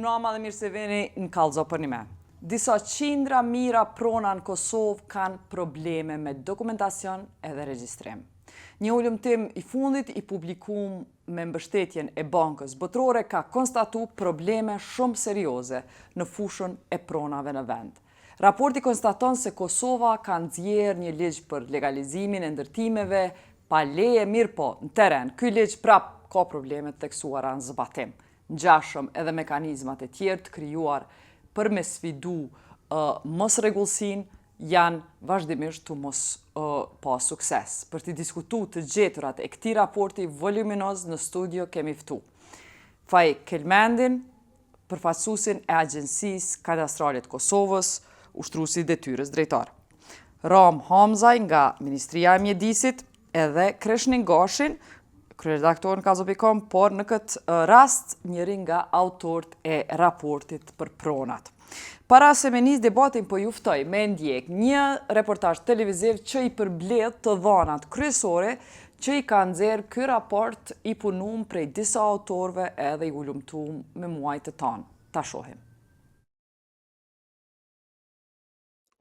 Mnama dhe mirë se veni në Kallëzo për një me. Disa qindra mira prona në Kosovë kanë probleme me dokumentacion edhe regjistrim. Një ulëmtim i fundit i publikum me mbështetjen e bankës botërore ka konstatu probleme shumë serioze në fushën e pronave në vend. Raporti konstaton se Kosova ka nxjerrë një ligj për legalizimin e ndërtimeve pa leje, mirë po në teren. Ky ligj prap ka probleme të teksuara në zbatim. Ngjashëm edhe mekanizmat e tjerë të krijuar për me sfidu mos rregullsinë janë vazhdimisht të mos pa sukses. Për të diskutuar të gjeturat e këtij raporti voluminoz në studio kemi ftu Faj Kelmendin, përfaqësuesin e Agjencisë Kadastrale të Kosovës, ushtruesi i detyrës drejtar. Ram Hamzaj nga Ministria e Mjedisit edhe Kreshnin Gashin, kryeredaktor në Kallëzo.com, por në këtë rast njëri nga autorët e raportit për pronat. Para se me nis debatin, po juftoj me ndjek një reportazh televiziv që i përmbledh të dhënat kryesore që i ka nxjerrë ky raport i punuar prej disa autorëve edhe i ulëmtuar me muajt të tanë. Ta shohim.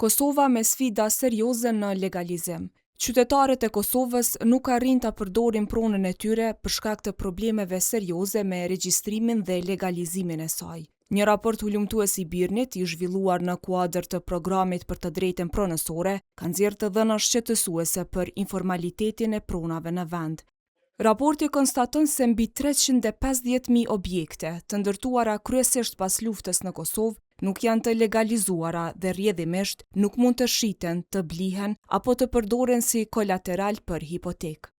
Kosova me sfida serioze në legalizim. Qytetarët e Kosovës nuk arrin ta përdorin pronën e tyre për shkak të problemeve serioze me regjistrimin dhe legalizimin e saj. Një raport ulëmtues i Birnit, i zhvilluar në kuadër të programit për të drejtën pronësore, ka nxjerrë të dhëna shqetësuese për informalitetin e pronave në vend. Raporti konstaton se mbi 350.000 objekte, të ndërtuara kryesisht pas luftës në Kosovë, nuk janë të legalizuara dhe rrjedhimisht nuk mund të shiten, të blihen apo të përdoren si kolateral për hipotekë.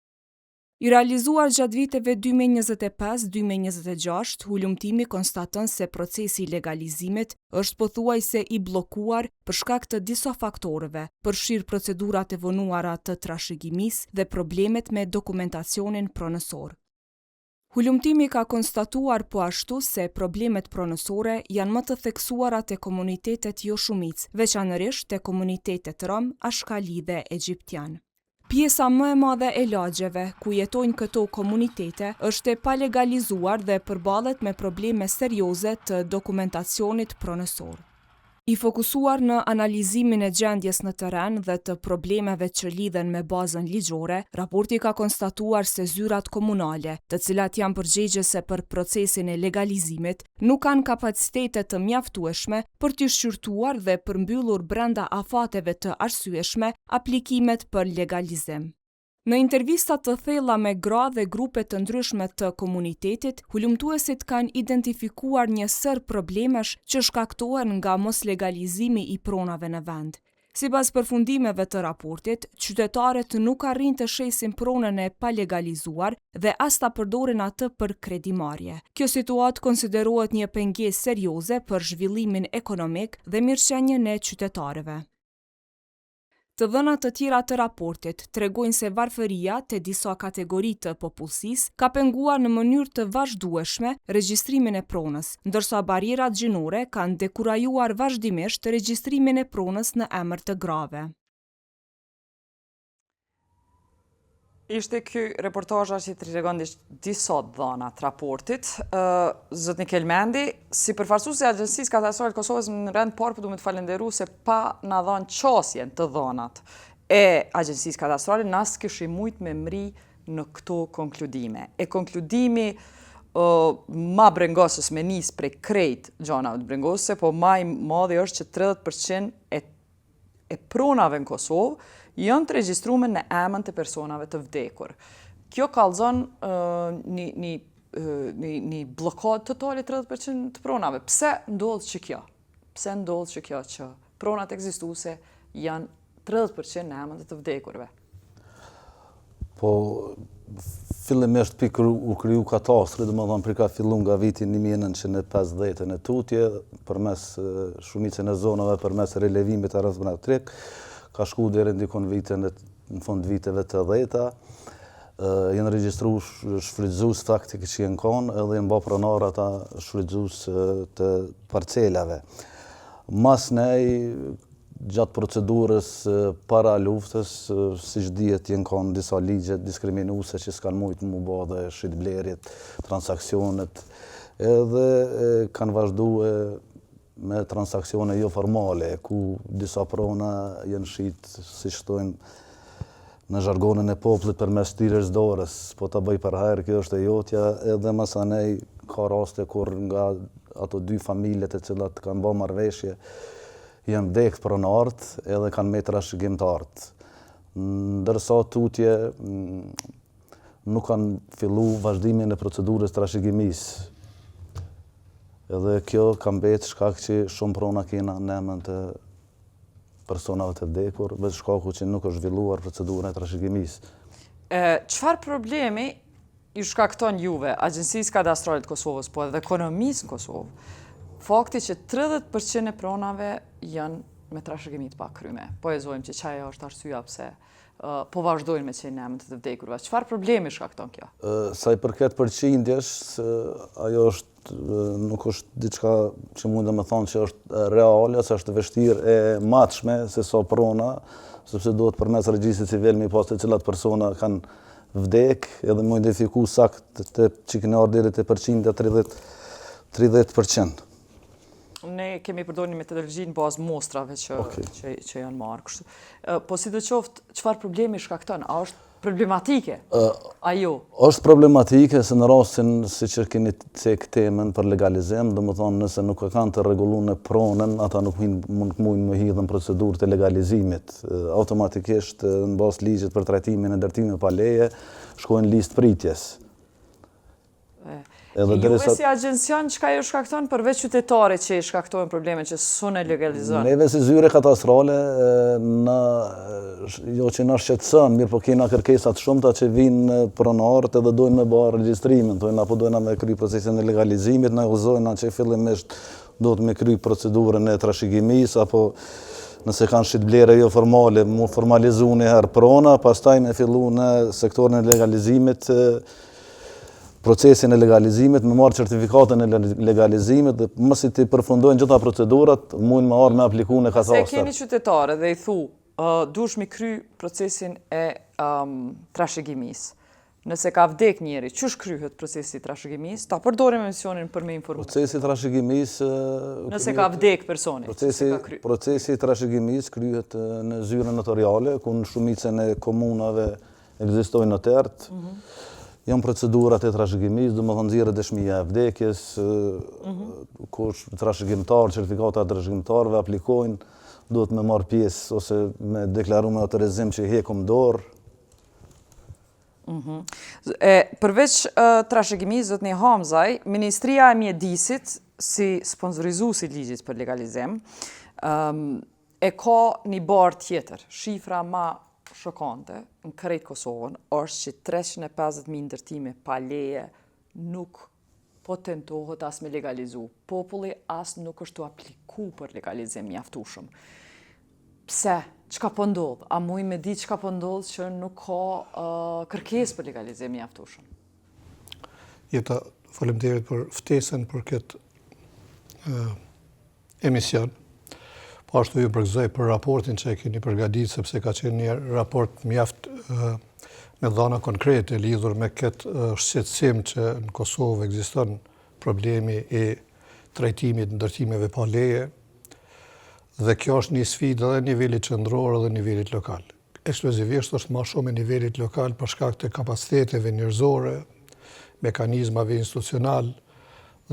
I realizuar gjatë viteve 2025-2026, ulëmtimi konstaton se procesi i legalizimit është pothuajse i bllokuar për shkak të disa faktorëve, përfshirë procedurat e vonuara të trashëgimisë dhe problemet me dokumentacionin pronësor. Ulëmtimi ka konstatuar po ashtu se problemet pronësore janë më të theksuara te komunitetet jo shumicë, veçanërisht te komunitetet rom, ashkali dhe egjiptian. Pjesa më e madhe e lagjeve ku jetojnë këto komunitete është e palegalizuar dhe përballet me probleme serioze të dokumentacionit pronësor. I fokusuar në analizimin e gjendjes në teren dhe të problemeve që lidhen me bazën ligjore, raporti ka konstatuar se zyrat komunale, të cilat janë përgjegjëse për procesin e legalizimit, nuk kanë kapacitete të mjaftueshme për të shqyrtuar dhe përmbyllur brenda afateve të arsyeshme aplikimet për legalizim. Në intervistat të thella me gra dhe grupe të ndryshme të komunitetit, ulëmtuesit kanë identifikuar një sër problemesh që shkaktohen nga moslegalizimi i pronave në vend. Sipas përfundimeve të raportit, qytetarët nuk arrin të shesin pronën e palegalizuar dhe as ta përdorin atë për kredimarrje. Kjo situatë konsiderohet një pengesë serioze për zhvillimin ekonomik dhe mirëqenien e qytetarëve. Të dhënat të tjera të raportit tregojnë se varfëria te disa kategori të popullsisë ka penguar në mënyrë të vazhdueshme regjistrimin e pronës, ndërsa barierat gjinore kanë dekurajuar vazhdimisht regjistrimin e pronës në emër të grave. Ishte ky reportazha që tregon disa dhëna të raportit. Zotni Kelmendi, si përfaqësuesi i Agjencisë Kadastrale të Kosovës, në rend parë duhet të falenderoj se pa na dhënë qasjen të dhënat e Agjencisë Kadastrale, na s'kishim mujt me mri në këto konkludime. E konkludimi ma brengosës me nis prej krejt gjanave të brengosëse, po ma i madhi është që 30% e pronave në Kosovë janë të regjistruar në emën të personave të vdekur. Kjo kallëzon një blokadë totale 30% të pronave. Pse ndodh që kjo? Pse ndodh që kjo që pronat ekzistuese janë 30% në emën të vdekurve? Po, fillimisht u kriju katastri, domethënë për ka fillu nga viti 1950 në tutje, përmes shumicën e zonave, përmes relevimit aritmetrik, ka shku deri ndikon në fund viteve të 10-ta, janë regjistruar shfrytëzues faktikisht që janë kanë edhe janë bë pronar ata shfrytëzues të parcelave. Mas nej, gjatë procedurës para luftës, siç dihet janë kanë disa ligje diskriminuese që s'kan mujt mu bë dhe shitblerit, transaksionet, edhe kanë vazhdu me transakcione jo formale, ku disa prona jenë shqitë, si shtojnë në zhargonin e popullit përmes tirës dorës, po ta bëj për herë, kjo është e jotja, edhe masanej ka raste kur nga ato dy familjet e cilat kanë bë marrëveshje, janë vdekë pronart edhe kanë me trashëgimtarët. Ndërsa tutje nuk kanë fillu vazhdimin e procedurës trashëgimisë. Edhe kjo ka mbetë shkak që shumë prona kena në emën të personave të vdekur, veç shkaku që nuk është zhvilluar procedura e trashëgimisë. Çfarë problemi ju shkakton juve, Agjencisë Kadastrale të Kosovës, po edhe ekonomisë në Kosovë, fakti që 30% e pronave janë me trashëgimi të pakryme. Po e zojmë që çaja është arsyeja pse po vazhdojnë me qenë në emën të vdekurve. Çfarë problemi shkakton kjo? Sa i përket përqindjesh, ajo është nuk është diçka që mund të më thonë që është reale, ose është vështirë e matshme se sa prona, sepse duhet përmes regjistrit civil me pas të cilat persona kanë vdek, edhe më identifiku sakt të që këne ardhë deri te përqindja 30%. Ne kemi përdorur një metodologji në bazë mostrave që janë marrë kështu. Po sidoqoftë, çfarë problemi shkakton? A është problematike? Ajo? Është problematike se në rastin si që keni cek temën për legalizim, domethënë nëse nuk e kanë të rregulluar pronën, ata nuk mund më hidhen procedurë të legalizimit. Automatikisht në bazë ligjit për trajtimin e ndërtimeve pa leje, shkojnë listë pritjes. Juve si agjencion, çka ju shkakton përveç qytetarit që i shkaktojnë probleme që s'u legalizon? Neve si zyre katastrale, jo që na shqetëson, mirë po kena kërkesat shumëta që vinë pronarët edhe dojnë me bërë regjistrimin, thojnë apo dojnë me kry procesin e legalizimit, na udhëzojnë që fillimisht do të me kry procedurën e trashëgimisë, apo nëse kanë shitblere jo formale, mu formalizu një herë prona, pastaj me fillu në sektorin e legalizimit, procesin e legalizimit, me marrë certifikatën e legalizimit, dhe mësi të përfundojnë gjitha procedurat, mund me arë me apliku në katastar. Se keni qytetare dhe i thu, dush mi kry procesin e trashëgimisë. Nëse ka vdek njeri, çush kryhet procesi trashëgimisë? Ta përdorim emisionin për me informu. Procesi trashëgimisë... Nëse ka vdek personi, procesi trashëgimisë kryhet në zyrën notariale, ku në shumicën e komunave ekzistojnë notarët. Janë procedurat e trashëgimisë, domethënë nxjerrë dëshmia e vdekjes, kush trashëgimtar, certifikata e trashëgimtarëve aplikojnë, duhet me marrë pjesë ose me deklaru me autorizim që hekum dorë. Përveç trashëgimisë, zotni Hamzaj, Ministria e Mjedisit, si sponsorizuesi i ligjit për legalizim, e ka një barë tjetër, shifra ma shokante në krejt Kosovën, është që 350.000 ndërtime pa leje nuk po tentohet as me legalizu. Populli as nuk është të apliku për legalizim mjaftueshëm. Pse? Çka po ndodh? A muj me di çka po ndodh që nuk ka kërkesë për legalizim mjaftueshëm? Jeta, faleminderit për ftesën për këtë emision. Po ashtu ju përgëzoj për raportin që e keni përgatitur, sepse ka qenë një raport mjaft me dhëna konkrete lidhur me këtë shqetësim që në Kosovë ekziston problemi i trajtimit ndërtimeve pa leje, dhe kjo është një sfidë edhe nivelit qendror edhe nivelit lokal. Ekskluzivisht është më shumë e nivelit lokal për shkak të kapaciteteve njerëzore, mekanizmave institucional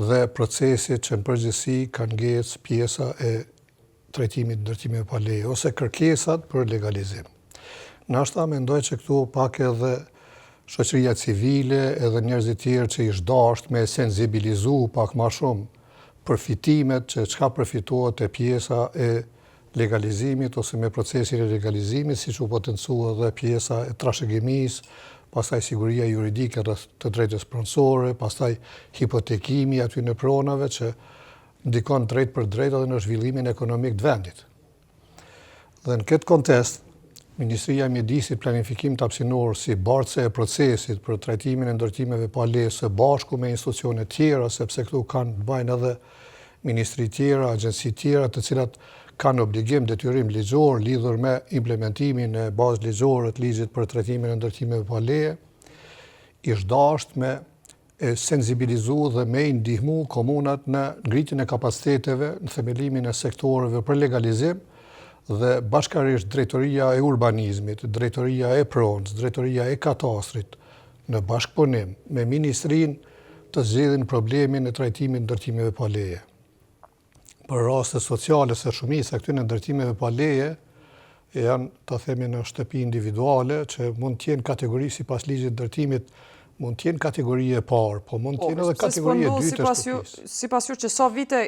dhe procesit që në përgjithësi kanë ngecë pjesa e trajtimit ndërtimeve pa leje ose kërkesat për legalizim. Nashta mendoj që këtu pak edhe shoqëria civile edhe njerëzit tjerë që ish dashur me sensibilizu pak më shumë përfitimet që çka përfitohet e pjesa e legalizimit ose me procesin e legalizimit, siç u potencua edhe pjesa e trashëgimisë, pastaj siguria juridike rreth të drejtës pronësore, pastaj hipotekimi aty në pronave që ndikon drejt për drejt edhe në zhvillimin ekonomik të vendit. Dhe në këtë kontekst, Ministria e Mjedisit planifikim të hapësinor si bartëse e procesit për trajtimin e ndërtimeve pa leje së bashku me institucione tjera, sepse këtu kanë bajnë edhe ministri tjera, agjenci tjera, të cilat kanë obligim detyrim ligjor lidhur me implementimin e bazë ligjore të ligjit për trajtimin e ndërtimeve pa leje, ish dasht me e sensibilizu dhe me i ndihmu komunat në ngritjen e kapaciteteve, në themelimin e sektoreve për legalizim, dhe bashkarisht drejtoria e urbanizmit, drejtoria e pronës, drejtoria e katastrit, në bashkëpunim me ministrin të zgjedhin problemin e trajtimit ndërtimeve pa leje. Për raste sociale se shumica këtyre ndërtimeve pa leje janë, të themi, në shtëpi individuale, që mund të jenë kategori sipas ligjit ndërtimit, mund të jenë kategori e parë, po mund të jenë edhe kategori e dytë e shtëpisë. Sipas ju që sa vite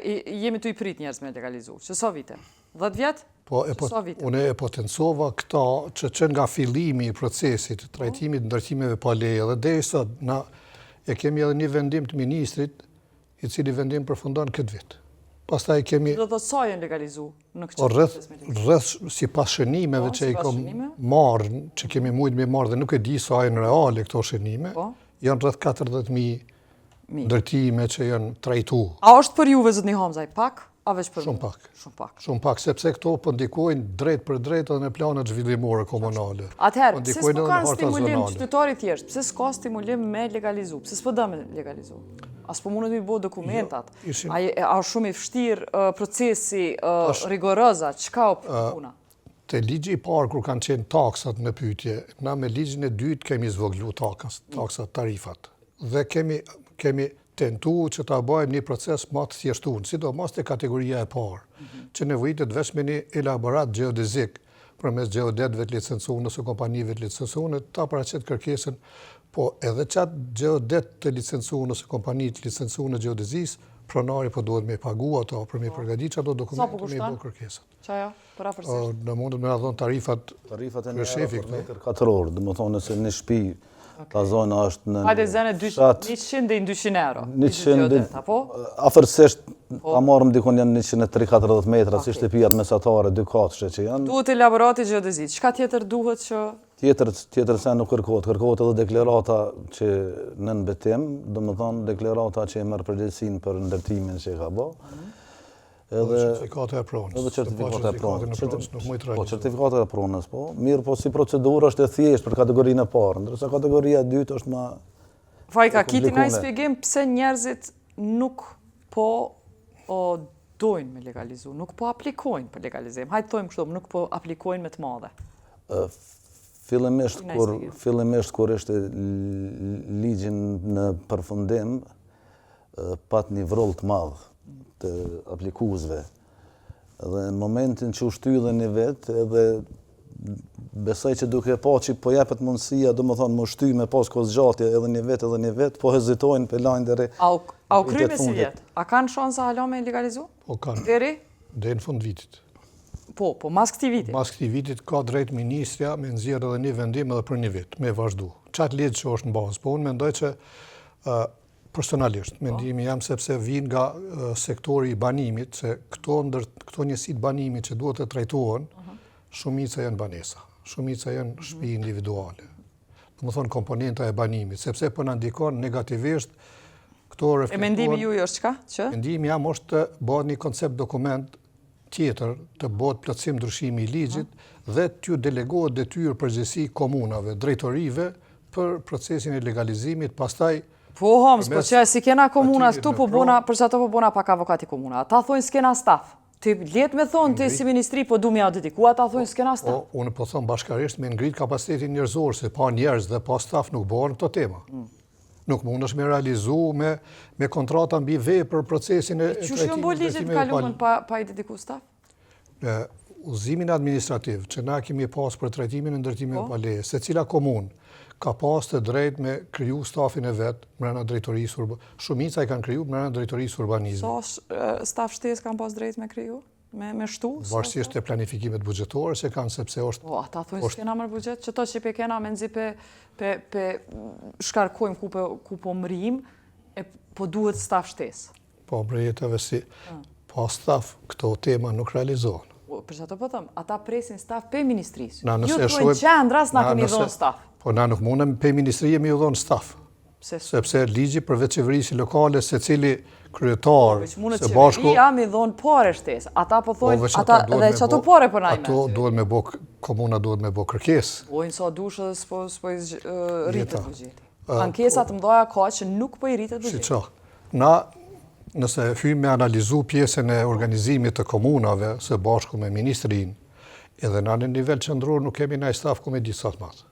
jemi të i prit njerëz me legalizu? Që sa vite? 10 vjet? Po, unë e potencova këta që nga fillimi i procesit, trajtimit ndërtimeve pa leje, dhe derisa na e kemi edhe një vendim të ministrit, i cili vendim përfundon këtë vit. Pastaj kemi... Do të sa janë legalizu në këtë proces me legalizu? Rreth si pas shënimeve që i kom marrë, që kemi mujtë me marrë dhe nuk e di sa janë reale këto shënime, janë rreth 40.000 ndërtime që janë trajtu. A është për juve, zotni Hamzaj, pak? A veç për Shumë pak. Shumë pak, sepse këto po ndikojnë drejt për drejt edhe në planet zhvillimore komunale. Atëherë, pse s'po kanë stimulim qytetari thjesht? Pse s'ka stimulim me legalizu? Pse s'po dë me legalizu? As po mundet mi bo dokumentat? A shumë i vështirë procesi rigoroza? Çka o puna? Te ligji i parë, kur kanë qenë taksat në pyetje, na me ligjin e dytë kemi zvoglu taksat, tarifat. Dhe kemi tentu që ta bëjmë një proces më të thjeshtuar, sidomos te kategoria e parë, që nevojitet vetëm me një elaborat geodezik përmes geodetëve të licencuar ose kompanive të licencuar, ta paraqet kërkesën, po edhe çat geodet të licencuar ose kompani të licencuar në geodezisë, pronari po duhet me pagu ato për me përgatitur ato dokumente me bë kërkesën. Çaja, për afërsisht. Në mundet me na dhon tarifat e shefi metër katror, domethënë se në shtëpi ta zona është në... Hajde zene 100 dhe 200 euro. 100, afërsisht, ta marrëm dikon janë 130-40 metra, si shtëpijat mesatare, 2 katëshe që janë. Duhet elaborati geodezit. Çka tjetër duhet që... Tjetër se nuk kërkohet edhe deklarata që në betim, domethënë deklarata që e merr përgjegjësinë për ndërtimin që ka bë. Edhe certifikate e pronës. Edhe certifikate e pronës. Po, certifikate e pronës, po. Mirë, po si procedurë është e thjeshtë për kategorinë e parë, ndërsa kategoria e dytë është më Fajka, kiti na i shpjegim pse njerëzit nuk po dojnë me legalizu, nuk po aplikojnë për legalizim. Hajtë thojmë kështu, nuk po aplikojnë me të madhe. Fillimisht kur ishte ligjin në përfundim, pat një vroll të madh të aplikuesve. Dhe në momentin që u shtyllën një vetë, edhe besoj që duke pa që po jepet mundësia, domethënë më shty me pas kozgjatje edhe një vetë, po hezitojnë për lajnë deri. A u kry me si vjetë? A kanë shansa hala me legalizu? Po kanë. Deri? Deri në fund vitit. Po, mas këtij viti? Mas këtij vitit ka drejt ministrja me nxjerrë edhe një vendim edhe për një vit, me vazhdu. Çat ligj që është në bazë, po unë mendoj që personalisht, mendimi jam sepse vin nga sektori i banimit, se këto njësitë banimit që duhet të trajtohen, shumica janë banesa, shumica janë shtëpi individuale. Domethënë komponenta e banimit, sepse po na ndikon negativisht këto reflektuar. E mendimi juaj është çka? Që? Mendimi jam është të bëhet një koncept dokument tjetër, të bëhet plotësim ndryshimi i ligjit dhe t'ju delegohet detyrë përgjegjësi komunave, drejtorive për procesin e legalizimit, pastaj Po, Homs, po që si kena komunat këtu, për që ato po bona pak avokati komuna. Ta thonë s'kena staf. Ti let me thonë ti si ministri, po du me ja dedikua, ta thonë s'kena staf. Unë po thonë bashkarisht me ngrit kapacitetin njerëzor, se pa njerëz dhe pa staf nuk bëhen këto tema. Nuk mund është me realizu me kontrata mbi vej për procesin e trajtimit. Qysh ju mbo ligjit kalumën pa i dediku staf? Udhëzimin administrativ që na kemi pas për trajtimin e ndërtimeve pa leje, secila komunë ka pas të drejt me kriju stafin e vetë mbrana drejtorisë urbanizmit. Shumica i kanë kriju mbrana drejtorisë urbanizmit. Sa staf shtesë kanë pas drejt me kriju? Me shtu? Varësisht e planifikimet buxhetore që kanë, sepse është... Po, ata thonë s'kena mërë buxhet, që to që pe kena me nëzi pe shkarkojmë ku po mërim, po duhet staf shtesë. Po, brejetave si, pa staf, këto tema nuk realizohen. Për që të po thëmë, ata presin staf pe ministrisë. Ju të në qendras na keni dhonë staf. Po na nuk mundem pe ministrije me ju dhonë staf. Sepse ligji përveç qeverisë lokale, se cili kryetar, se bashku... Qeveria mi dhonë pare shtesë. Ata po thonë, dhe që ato pare për najme. Ato duhet me bo, komuna duhet me bo kërkesë. Bojnë sa dushë dhe s'po rritët bugjeti. Ankesa të mëdha ka që nuk po I rritet buxheti. Na, nëse hyjmë me analizu pjesën e organizimit të komunave së bashku me ministrin, edhe na në nivel qendror nuk kemi ndaj staf ku me ditë sa të madh.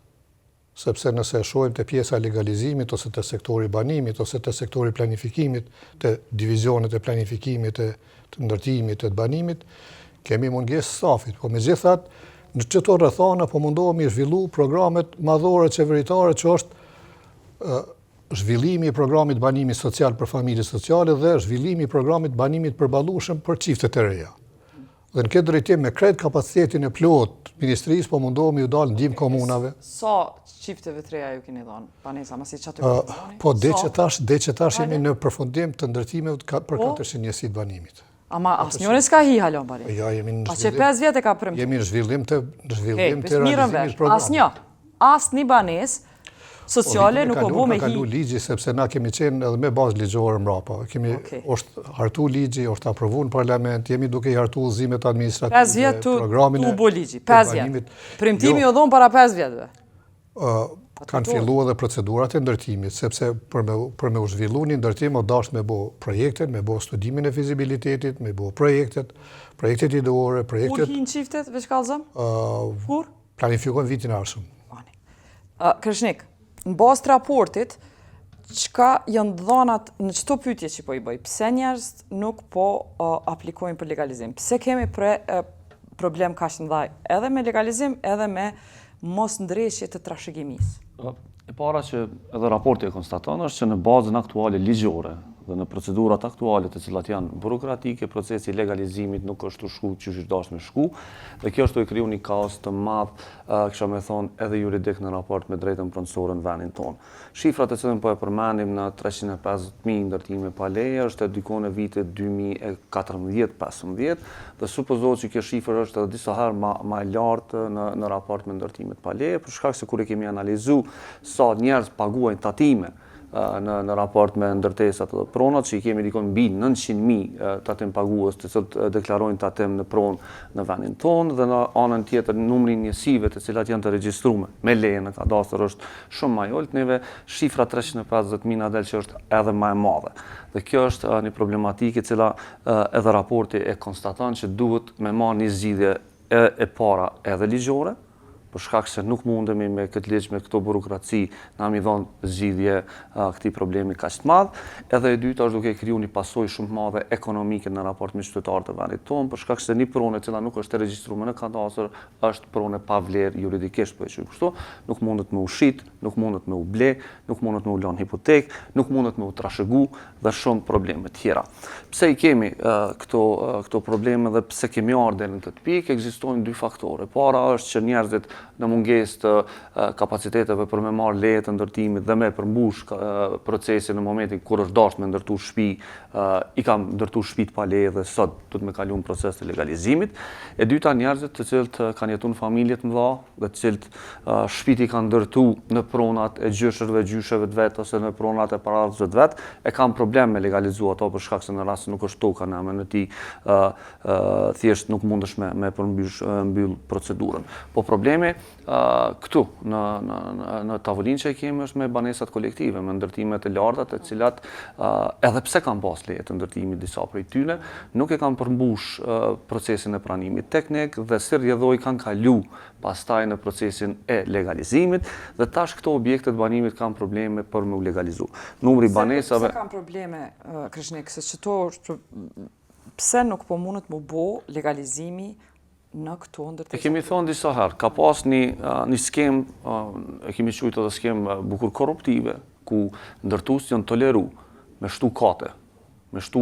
Sepse nëse shohim te pjesa e legalizimit ose te sektori banimit ose te sektori planifikimit, te divizionet e planifikimit, të ndërtimit, të banimit, kemi mungesë stafit, po megjithatë në çdo rrethana po mundohemi zhvillu programet madhore qeveritare që është zhvillimi I programit banimit social për familje sociale dhe zhvillimi I programit banimit përballueshëm për çiftet e reja. Dhe në këtë drejtim me krejt kapacitetin e plot ministrisë po mundohemi u dalë ndihmë komunave. Sa çifteve të reja ju keni dhënë? Banesa, masi çatë Po dhe që tash jemi në përfundim të ndërtimeve për 400 njësit banimit. Ama asnjëri s'ka hi halon bari. Ja, jemi në A që 5 vjet e ka premtuar. Jemi në zhvillim të realizimit programit. Asnjë banesë sociale nuk u bë me hi. Kalu ligji sepse na kemi qenë edhe me bazë ligjore mbrapa. Është hartu ligji, është aprovuar në parlament, jemi duke I hartu udhëzimet administrative. 5 vjet tu bo ligji, 5 vjet. Premtimi u dhon para 5 vjetëve. Kanë filluar edhe procedurat e ndërtimit, sepse për me u zhvillu një ndërtim o dash me bo projektet, me bo studimin e fizibilitetit, me bo projektet ideore, projektet... Kur hin çiftet, veç kallëzëm? Kur? Planifikojnë vitin ardhshëm. Krishnik, në bazë të raportit, çka janë dhënat në çdo pyetje që po I bëj? Pse njerëz nuk po aplikojnë për legalizim? Pse kemi problem kaq të mëdha edhe me legalizim, edhe me mos ndreshje të trashëgimisë? E para që edhe raporti e konstaton është që në bazën aktuale ligjore dhe në procedurat aktuale të cilat janë burokratike, procesi I legalizimit nuk është u shku që është dashur me shku, dhe kjo është u kriju një kaos të madh, kisha me thonë edhe juridik në raport me drejtën pronësore në vendin tonë. Shifrat e cilën po e përmendim në 350.000 ndërtime pa leje është e dikon e vitit 2014-15 dhe supozohet që kjo shifër është edhe disa herë më e lartë në raport me ndërtimet pa leje, për shkak se kur e kemi analizu sa njerëz paguajnë tatime në raport me ndërtesat dhe pronat, që I kemi dikon mbi 900.000 tatim pagues të cilët deklarojnë tatim në pronë në vendin tonë, dhe në anën tjetër numri njësive të cilat janë të regjistruar me leje në kadastër është shumë më I ulët, neve shifra 350.000 del që është edhe më e madhe. Dhe kjo është një problematikë e cila edhe raporti e konstaton që duhet me marrë një zgjidhje e para edhe ligjore, për shkak se nuk mundemi me këtë ligj, me këto burokraci, na mi dhonë zgjidhje këtij problemi kaq të madh. Edhe e dyta është duke kriju një pasojë shumë të madhe ekonomike në raport me qytetarët e vendit tonë, për shkak se një pronë e cila nuk është e regjistruar në kadastër është pronë pa vlerë juridikisht, po e quaj kështu, nuk mundet me u shit, nuk mundet me u ble, nuk mundet me u lënë hipotekë, nuk mundet me u trashëgu dhe shumë probleme tjera. Pse I kemi këto probleme dhe pse kemi ardhur në këtë pikë? Ekzistojnë dy faktore. Para është që njerëzit në mungesë të kapaciteteve për me marrë leje të ndërtimit dhe me përmbush procesin në momentin kur është dashur me ndërtu shtëpi, I kam ndërtu shtëpit pa leje dhe sot do të me kalu në proces të legalizimit. E dyta, njerëzit të cilët kanë jetuar në familje të mëdha dhe të cilët shtëpit I kanë ndërtu në pronat e gjysheve të vet ose në pronat e paradhësve të vet, e kanë problem me legalizu ato për shkak se në rast se nuk është toka në emër në ti, thjesht nuk mundesh me përmbyll procedurën. Po problemi këtu në tavolinë që kemi është me banesat kolektive, me ndërtimet e larta, të cilat edhe pse kanë pas leje të ndërtimit disa prej tyre, nuk e kanë përmbush procesin e pranimit teknik dhe si rrjedhoi kanë kalu pastaj në procesin e legalizimit dhe tash këto objekte të banimit kanë probleme për me u legalizu. Numri banesave... Pse kanë probleme, Krishnik, se që pse nuk po mundet mu bo legalizimi në këto ndërtesat? E kemi thonë disa herë, ka pas një skem, e kemi quajtur edhe skem bukur korruptive, ku ndërtues janë toleru me shtu kate, me shtu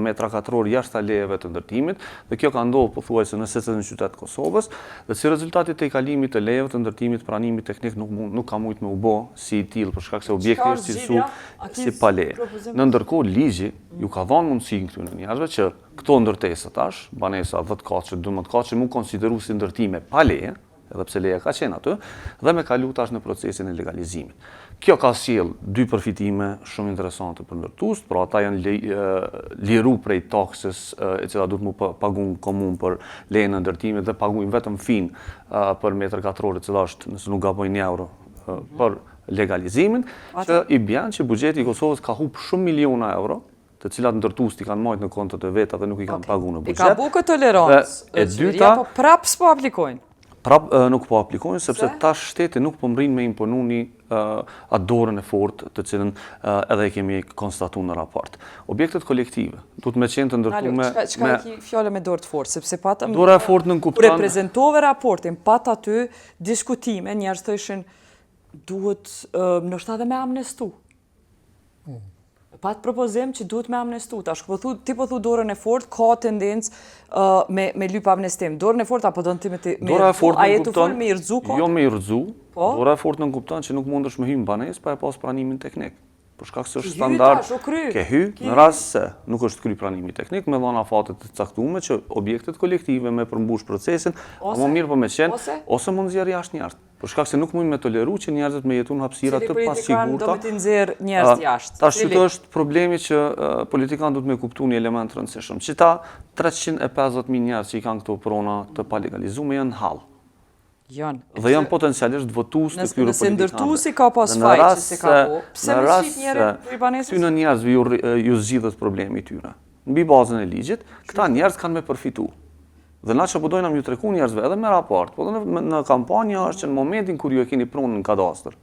metra katror jashtë lejeve të ndërtimit, dhe kjo ka ndodhur pothuajse në secilin qytet të Kosovës, dhe si rezultati të kalimit të lejeve të ndërtimit, pranimi teknik nuk ka mujt me u bë si I tillë, për shkak se objekti është cilësuar si pa leje. Në ndërkohë ligji ju ka dhënë mundësinë këtyre njerëzve që këto ndërtesa tash, banesa 10 kaçe, 12 kaçe, mu konsideru si ndërtime pa leje, edhe pse leja ka qenë aty, dhe me kalu tash në procesin e legalizimit. Kjo ka sjell dy përfitime shumë interesante për ndërtues, pra ata janë liru prej taksës e cila duhet mu pagun komun për lejen e ndërtimit dhe paguajnë vetëm fin për metër katror, e cila është, nëse nuk gaboj, €1 për legalizimin, që i bjen që buxheti i Kosovës ka humbur shumë miliona euro, të cilat ndërtuesit i kanë marrë në kontot e veta dhe nuk i kanë paguar në I ka buxhet. bu këtë tolerancë. E dyta, po prap s'po aplikojnë. prap nuk po aplikojnë, sepse tash shteti nuk po mrin me imponuni atë dorën e fortë të cilën edhe e kemi konstatuar në raport. Objektet kolektive duhet me qenë të ndërtuar Çka e ki fjale me dorë të fortë, sepse patëm dora e fortë në kur kupton. e prezentove raportin, pat aty diskutime, njerëz thëshin duhet ndoshta edhe me amnestu. Pat propozim që duhet me amnestu. Tash ti po thu dorën e fortë, ka tendencë me lyp amnestim. Dorën e fortë apo do të me Dora e fortë a në jetu kupton. fol me irdzu ka? Jo me irdzu. Po? Dora e fortë në kupton që nuk mundesh me hy në banesë pa e pas pranimin teknik. Për shkak se është Hy standard. tash, o kry. Ke hy, në rast se nuk është kry pranimi teknik, me dhëna afate të caktuara që objektet kolektive me përmbush procesin, ama mirë po me qenë, ose mund zjerë jashtë njerëz. Për shkak se nuk mund me toleru që njerëzit me jetu në hapësira të politikan do pasigurta. me t'i nxjerr njerëz jashtë. Tash këtu është problemi që politikan duhet me kuptu një element të rëndësishëm. Që ta 350.000 njerëz që i kanë këto prona të palegalizuar janë hall. Dhe janë potencialisht votues të këtyre Nëse politikanëve. ndërtuesi ka pas faj që se ka po, pse me shqip njerë për i banesës? Këtyre njerëzve ju zgjidhet problemi tyre. Mbi bazën e ligjit, këta njerëz kanë me përfitu. Dhe na që po dojna ju treku njerëzve edhe me raport, po dhe në kampanja është që në momentin kur ju e keni pronën në kadastër,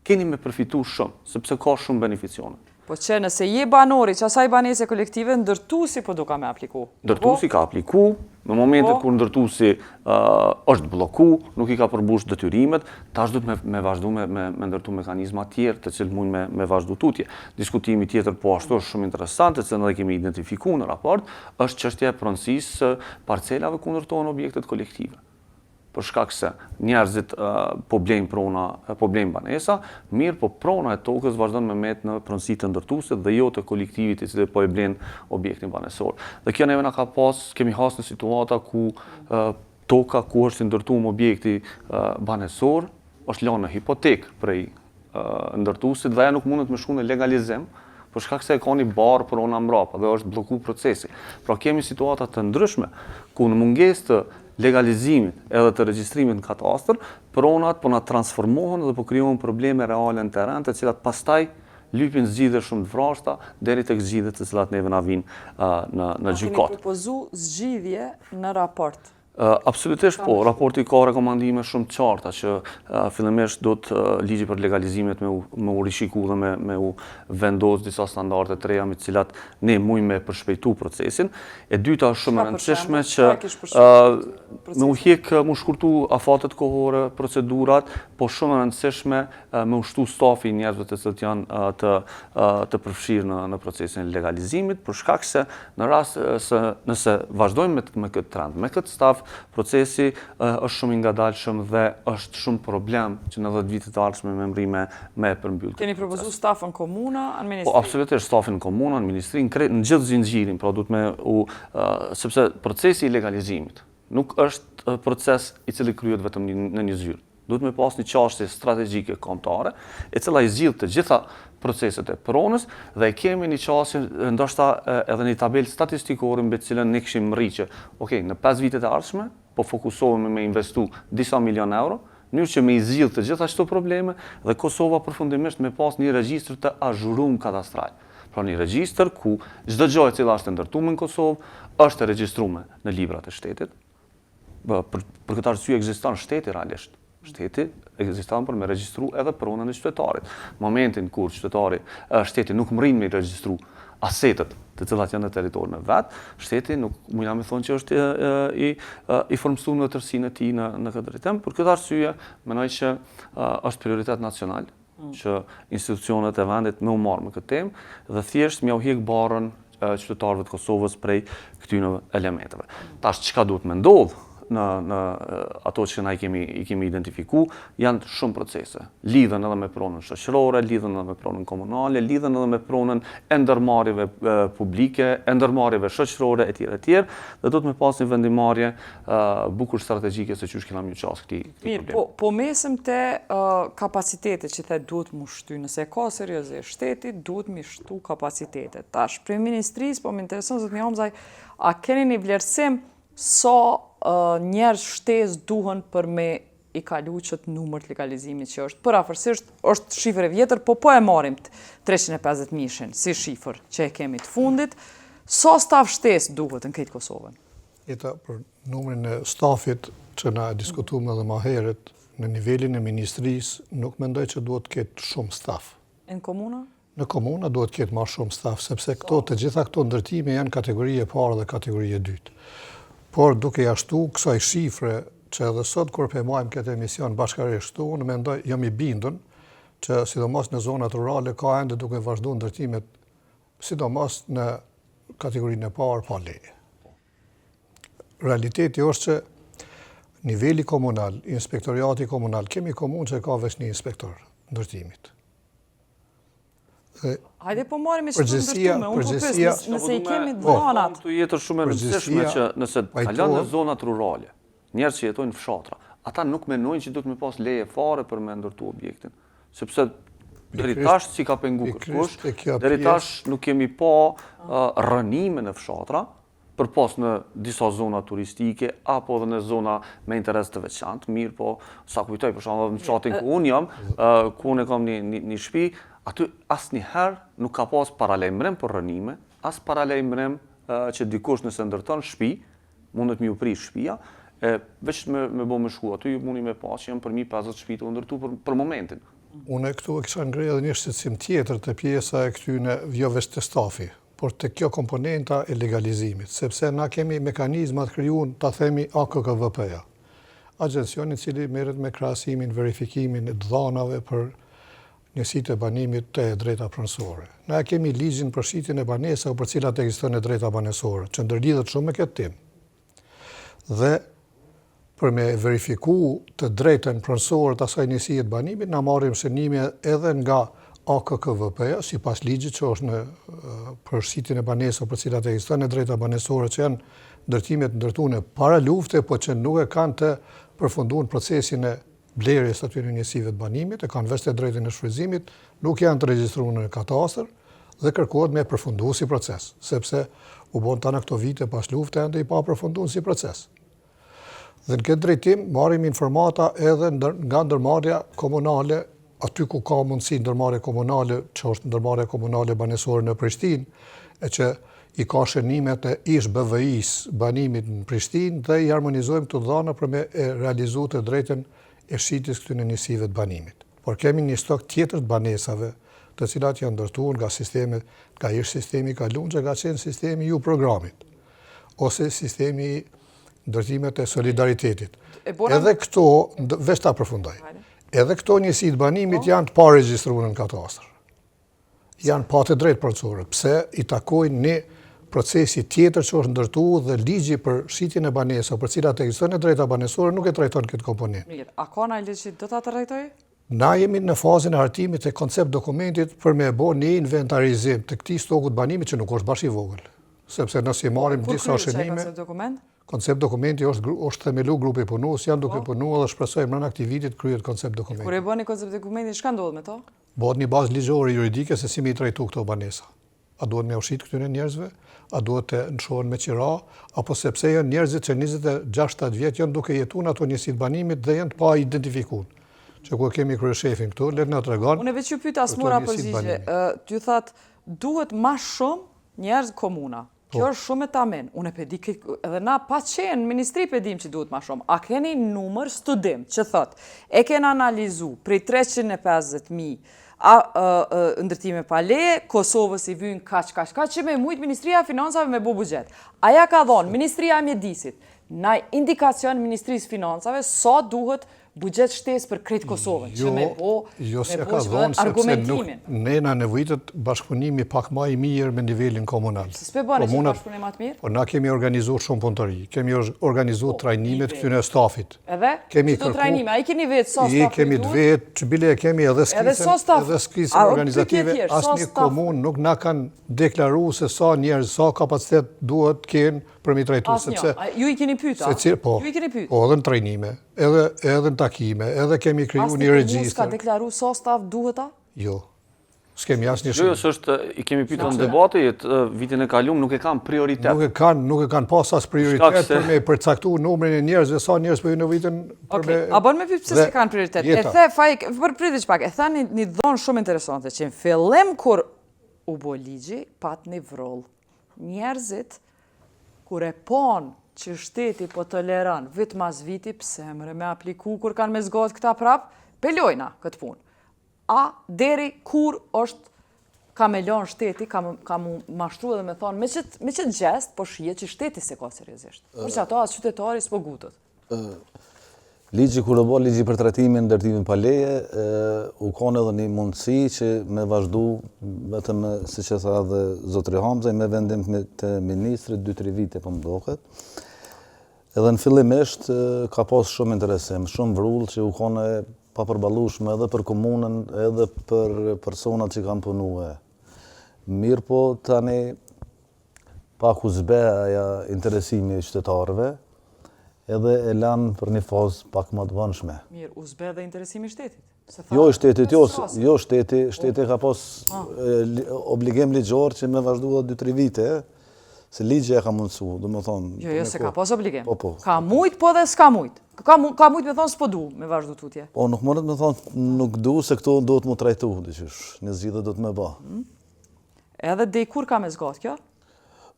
keni me përfitu shumë, sepse ka shumë beneficione. Po që nëse je banori që asaj banese kolektive, ndërtuesi po duka me apliku. Ndërtuesi ka apliku, në momentet kur ndërtuesi është bloku, nuk i ka përmbush detyrimet, tash duhet me vazhdu me ndërtu mekanizma tjerë të cilë mund me vazhdu tutje. Diskutimi tjetër po ashtu është shumë interesant, të cilën edhe kemi identifiku në raport, është çështja e pronësisë parcelave ku ndërtohen objektet kolektive. Për shkak se njerëzit po blejnë prona, po blejnë banesa, mirë po prona e tokës vazhdon me met në pronësi të ndërtuesit dhe jo të kolektivit i cili po e blen objektin banesor. Dhe kjo neve na ka kemi has në situata ku toka ku është ndërtuar objekti banesor është lënë në hipotekë prej ndërtuesit dhe ajo nuk mundet me shku në legalizim, për shkak se e ka një barë prona mbrapa dhe është bloku procesi. Pra kemi situata të ndryshme ku në mungesë të legalizimit edhe të regjistrimit në katastër, pronat po na transformohen dhe po krijohen probleme reale në terren, të cilat pastaj lypin zgjidhje shumë të vrashta deri tek zgjidhjet të cilat neve na vinë në gjykatë. Keni propozu zgjidhje në raport? Absolutisht po, raporti ka rekomandime shumë të qarta që fillimisht do të ligji për legalizimet me u rishiku dhe me u vendos disa standarde të reja me të cilat ne mujmë me përshpejtu procesin. E dyta është shumë e rëndësishme që me u hjek mu shkurtu afatet kohore, procedurat, po shumë e rëndësishme me ushtu stafi njerëzve të cilët janë të përfshirë në procesin e legalizimit, për shkak se në rast se nëse vazhdojmë me këtë trend, me këtë staf, procesi është shumë i ngadalshëm dhe është shumë problem që në 10 vitet të ardhshme me mri me përmbyll. Keni propozu stafën komuna, në ministri? Po, absolutisht stafin komuna, në ministri, në gjithë zinxhirin, pra duhet me sepse procesi i legalizimit nuk është proces i cili kryhet vetëm në një zyrë. Duhet me pas një çështje strategjike kombëtare, e cila i zgjidh të gjitha proceset e pronës dhe kemi një çështje ndoshta edhe një tabelë statistikore mbi cilën ne kishim rritë që, në 5 vitet e ardhshme po fokusohemi me investu disa milion euro, në mënyrë që me i zgjidh të gjitha këto probleme dhe Kosova përfundimisht me pas një regjistër të azhuruar kadastral. Pra një regjistër ku çdo gjë e cila është ndërtuar në Kosovë është e regjistruar në librat e shtetit. Për këtë arsye ekziston shteti realisht. Shteti ekziston për me regjistru edhe pronën e qytetarit. Momentin kur shteti nuk mrin me regjistru asetet të cilat janë në territorin e vet, shteti nuk mund me thonë që është i formsuar në tërësinë e tij në këtë drejtim. Për këtë arsye mendoj që është prioritet nacional që institucionet e vendit me u marrë me këtë temë dhe thjesht me u hiq barrën qytetarëve të Kosovës prej këtyre elementeve. Tash çka duhet me ndodh në ato që na i kemi identifiku, janë shumë procese. Lidhen edhe me pronën shoqërore, lidhen edhe me pronën komunale, lidhen edhe me pronën e ndërmarrjeve publike, e ndërmarrjeve shoqërore etj. Dhe do të me pas një vendimarrje bukur strategjike se çysh kena më çast këtij problemi. Mirë, po mesëm te kapacitetet që the duhet mu shty, nëse ka seriozisht shteti duhet mi shtu kapacitetet. Tash prej ministrisë po më intereson zot më Hamzaj, a keni një vlerësim sa njerëz shtesë duhen për me i kalu qëtë numër të legalizimit që është, për afërsisht është shifër e vjetër, po e marim 350.000 si shifër që e kemi të fundit, sa staf shtesë duhet në këtë Kosovën? Jeta, për numrin e stafit që na diskutuam edhe më herët, në nivelin e ministrisë, nuk mendoj që duhet të ketë shumë staf. Në komuna? Në komuna duhet të ketë më shumë staf, sepse të gjitha këto ndërtime janë kategori e parë dhe kategori e dytë. Por duke jashtu kësaj shifre që edhe sot kur përmajmë këtë emision bashkarisht unë mendoj, jam i bindun që sidomos në zonat rurale ka ende duke vazhdu ndërtimet sidomos në kategorinë e parë pa leje. Realiteti është që nivelli komunal, inspektoriati komunal, kemi komunë që ka veç një inspektor ndërtimit. Hajde po marim e që të ndërtume, unë po pës, nëse i kemi dhanat. Këtu jetër shumë e rëndësishme që nëse kalon në zonat rurale, njerë që jetojnë fshatra, ata nuk menojnë që duhet me pas leje fare për me ndërtu objektin. Sepse deri tash si ka pengu kërkush, deri tash nuk kemi pa rënime në fshatra, për pas në disa zona turistike, apo dhe në zona me interes të veçantë, mirë po, sa kujtoj, për shumë në qatin ku unë jam, ku unë e kam një shtëpi, aty asë njëherë nuk ka pas paralajmërim për rënime, asë paralajmërim që dikush nëse ndërton shtëpi, mundet mi u prish shtëpia, veç me bo me shku aty, mundi me pas që jam për 50 shtëpi të ndërtu për momentin. Unë këtu e kisha ngrej edhe një shqetësim tjetër të pjesa e këtyne jo veç të stafi, por të kjo komponenta e legalizimit, sepse na kemi mekanizmat kryun të themi AKKVP-ja. Agencionin cili merret me krahasimin, verifikimin e dhanave për njësitë e banimit të drejta pronësore. Na kemi ligjin për shitjen e banesave për cilat ekzistojnë drejta banesore, që ndërlidhet shumë me këtë tim. Dhe për me verifiku të drejtën pronësore të asaj njësie të banimit, na marrim shënime edhe nga AKKVP-ja, si pas ligjit që është në përshitjen e banesave për cilat ekzistojnë drejta banesore që janë ndërtimet ndërtuar para lufte, po që nuk e kanë të përfunduar procesin e blerjes aty në njësive të banimit, e kanë veç të drejtën e shfrytëzimit, nuk janë të regjistruar në katastër dhe kërkohet me përfunduar si proces, sepse u bën tani këto vite pas lufte ende i pa përfunduar si proces. Dhe në këtë drejtim marrim informata edhe nga ndërmarrja komunale, aty ku ka mundësi ndërmarrje komunale, që është ndërmarrja komunale banesore në Prishtinë, e që i ka shënimet e ish BVI-s banimit në Prishtinë dhe i harmonizojmë të dhana për me realizu të drejten e shitjes këtyre njësive të banimit. Por kemi një stok tjetër të banesave, të cilat janë ndërtuar nga sistemi, nga ish sistemi kalun që ka qenë sistemi ju programit, ose sistemi ndërtimet e solidaritetit. Edhe këto, veç ta përfundoj. Edhe këto njësit banimit janë të paregjistruar në katastër. Janë pa të drejtë pronësore, pse i takojnë një procesi tjetër që është ndërtuar dhe ligji për shitjen e banesave për cilat ekzistojnë drejta banesore nuk e trajton këtë komponent. Mirë, a ka ndonjë ligj që do ta trajtojë? Na jemi në fazën e hartimit të koncept dokumentit për me bë një inventarizim të këtij stoku të banimit që nuk është bash i vogël. Sepse nëse i marrim disa shënime, koncept dokumenti është themelu grupi punues, janë duke punuar dhe shpresoj brenda këtij vitit kryhet koncept dokumenti. Kur e bëni koncept dokumenti, çka ndodh me to? Bëhet një bazë ligjore juridike se si mi trajtu këto banesa. A duhet me ushit këtyre njerëzve, a duhet të nëshohen me qira, apo sepse janë njerëzit që 26-7 vjet janë duke jetuar në ato njësitë banimit dhe janë të pa identifikuar. Që ku kemi kryeshefin këtu, le të na tregon. Unë veç ju pyet asmora përgjigje. Ty that duhet më shumë njerëz komuna. Kjo është shumë e tamen. Unë e di edhe na pa qenë ministri pe dim që duhet më shumë. A keni numër studim që thot e keni analizu prej 350.000 ndërtime pa leje, Kosovës i vyn kaq që me mujt Ministria e Financave me bu buxhet. Aja ka dhënë Ministria e Mjedisit na indikacion Ministrisë Financave sa duhet buxhet shtesë për krejt Kosovën, që me bo argumentimin. Ne na nevojitet bashkëpunimi pak më i mirë me nivelin komunal. S'pe bëni që bashkëpunim më të mirë? Po na kemi organizuar shumë punëtori, kemi organizuar trajnimet këtyre stafit. Edhe? Çdo trajnime, ai keni vetë sa staf? Kemi vetë, çbile kemi edhe skisën organizative, asnjë komunë nuk na kanë deklaruar se sa njerëz, sa kapacitet duhet kenë për mi trajtu, sepse ju i keni pyeta? Po, edhe në trajnime, edhe në takime, edhe kemi kriju një regjistër. Asnjë komunë s'ka deklaruar sa staf duhet ta? Jo. s'kemi asnjë Jo, s'është, i kemi pyetur në debate, vitin e kaluar nuk e kanë prioritet. Nuk e kanë pas as prioritet për me përcaktuar numrin e njerëzve, sa njerëz po hyjnë në vitin për me. A bën me pyet pse s'e kanë prioritet? E the Faik, për pritje pak, e thani një dhonë shumë interesante që në fillim kur u bo ligji, pat një vroll. Njerëzit kur e pon që shteti po toleron vit mas viti, pse mëre me apliku kur kanë me zgot këta prap, pelojna këtë punë. A deri kur është ka me lon shteti, ka mu mashtru edhe me thonë, me që gjest, po shihet që shteti se ka seriozisht. Por që ato as qytetari s'po gutët. Ligji kur e bë ligji për trajtimin ndërtimin pa leje, u kanë edhe një mundësi që me vazhdu vetëm siç e tha edhe zotri Hamza me vendim të ministrit 2-3 vite po më duket. Edhe në fillimisht ka pas shumë interesim, shumë vrull që u kanë pa përballueshme edhe për komunën, edhe për personat që kanë punuar. Mirë po tani pak u zbe aja interesimi i qytetarëve, edhe e lanë për një fazë pak më të vonshme. Mirë, u zbe dhe interesimi i shtetit? Jo i shtetit, jo shteti ka pas obligim ligjor që me vazhdu edhe 2-3 vite, se ligje e ka mundësu, do më thonë. Jo, se ka pas obligim. Po. Ka mujt, po dhe s'ka mujt. Ka mujt me thonë s'po du me vazhdu tutje. Po, nuk mëret me thonë nuk du, se këto do të mu trajtu, dyqysh, një zgjidhje do të me ba. Edhe dej kur ka me zgat kjo?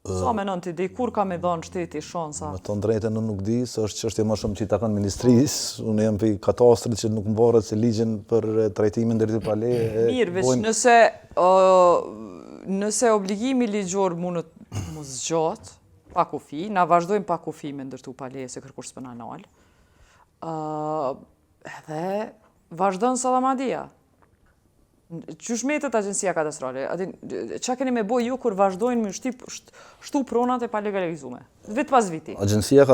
Sa menon ti, dej kur ka me dhonë shteti shansa? Me thonë drejtën unë nuk di, se është çështje më shumë që i takon ministrisë, unë jam për katastrit që nuk më varet se ligjen për trajtimin ndërtim pa leje. Mirë, veç nëse obligimi ligjor mund të zgjat, pa kufi, na vazhdojmë pa kufi me ndërtu pa leje se kërkush s'pëna nal. Edhe vazhdon Sallamadia. Qysh metet agjencia katastrale? Qa keni me boj ju kur vazhdojnë me shtu pronat e pa legalizume? Vit pas viti. Agjencia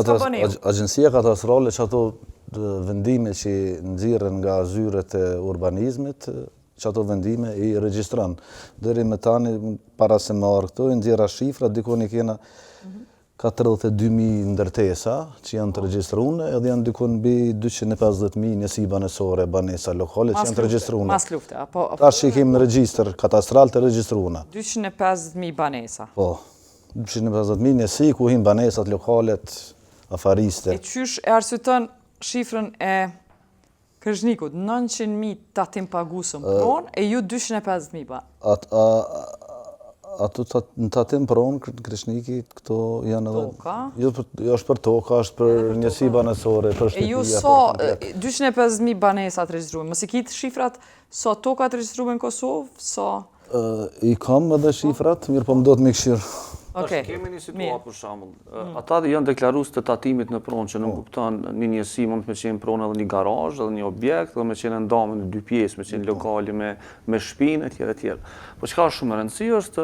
katastrale që ato vendime që nxirren nga zyret e urbanizmit, që ato vendime i regjistran. Deri me tani, para se me arë këto, i nxjerra shifra, dikon i kena 42.000 ndërtesa që janë të regjistruar, edhe janë dikon mbi 250.000 njësi banesore, banesa lokale që janë të regjistruar. Mas lufte, apo? Tash që i kemi në regjistër katastral të regjistruar. 250.000 banesa. Po, 250.000 njësi ku him banesat lokalet, afariste. E qysh e arsyton shifrën e Kërshnikut, 900.000 tatim pagusëm pronë, e ju 250.000 ba. Ato në tatim pronë, Kërshnikit, këto janë edhe... Toka? Jo, është për toka, është për njësi banesore, për shtëpia. E ju so 250.000 banesat regjistruar, mësi kitë shifrat, so tokat regjistruar në Kosovë, so... I kam edhe shifrat, mirë po më do të më këshirë. Kemi një situatë për shembull. Ata janë deklarues të tatimit në pronë që nuk kupton një njësi mund të me qenë pronë edhe një garazh, edhe një objekt, edhe me qenë ndamur në 2 pjesë, me qenë lokali me shtëpinë etj. Po çka është shumë e rëndësishme është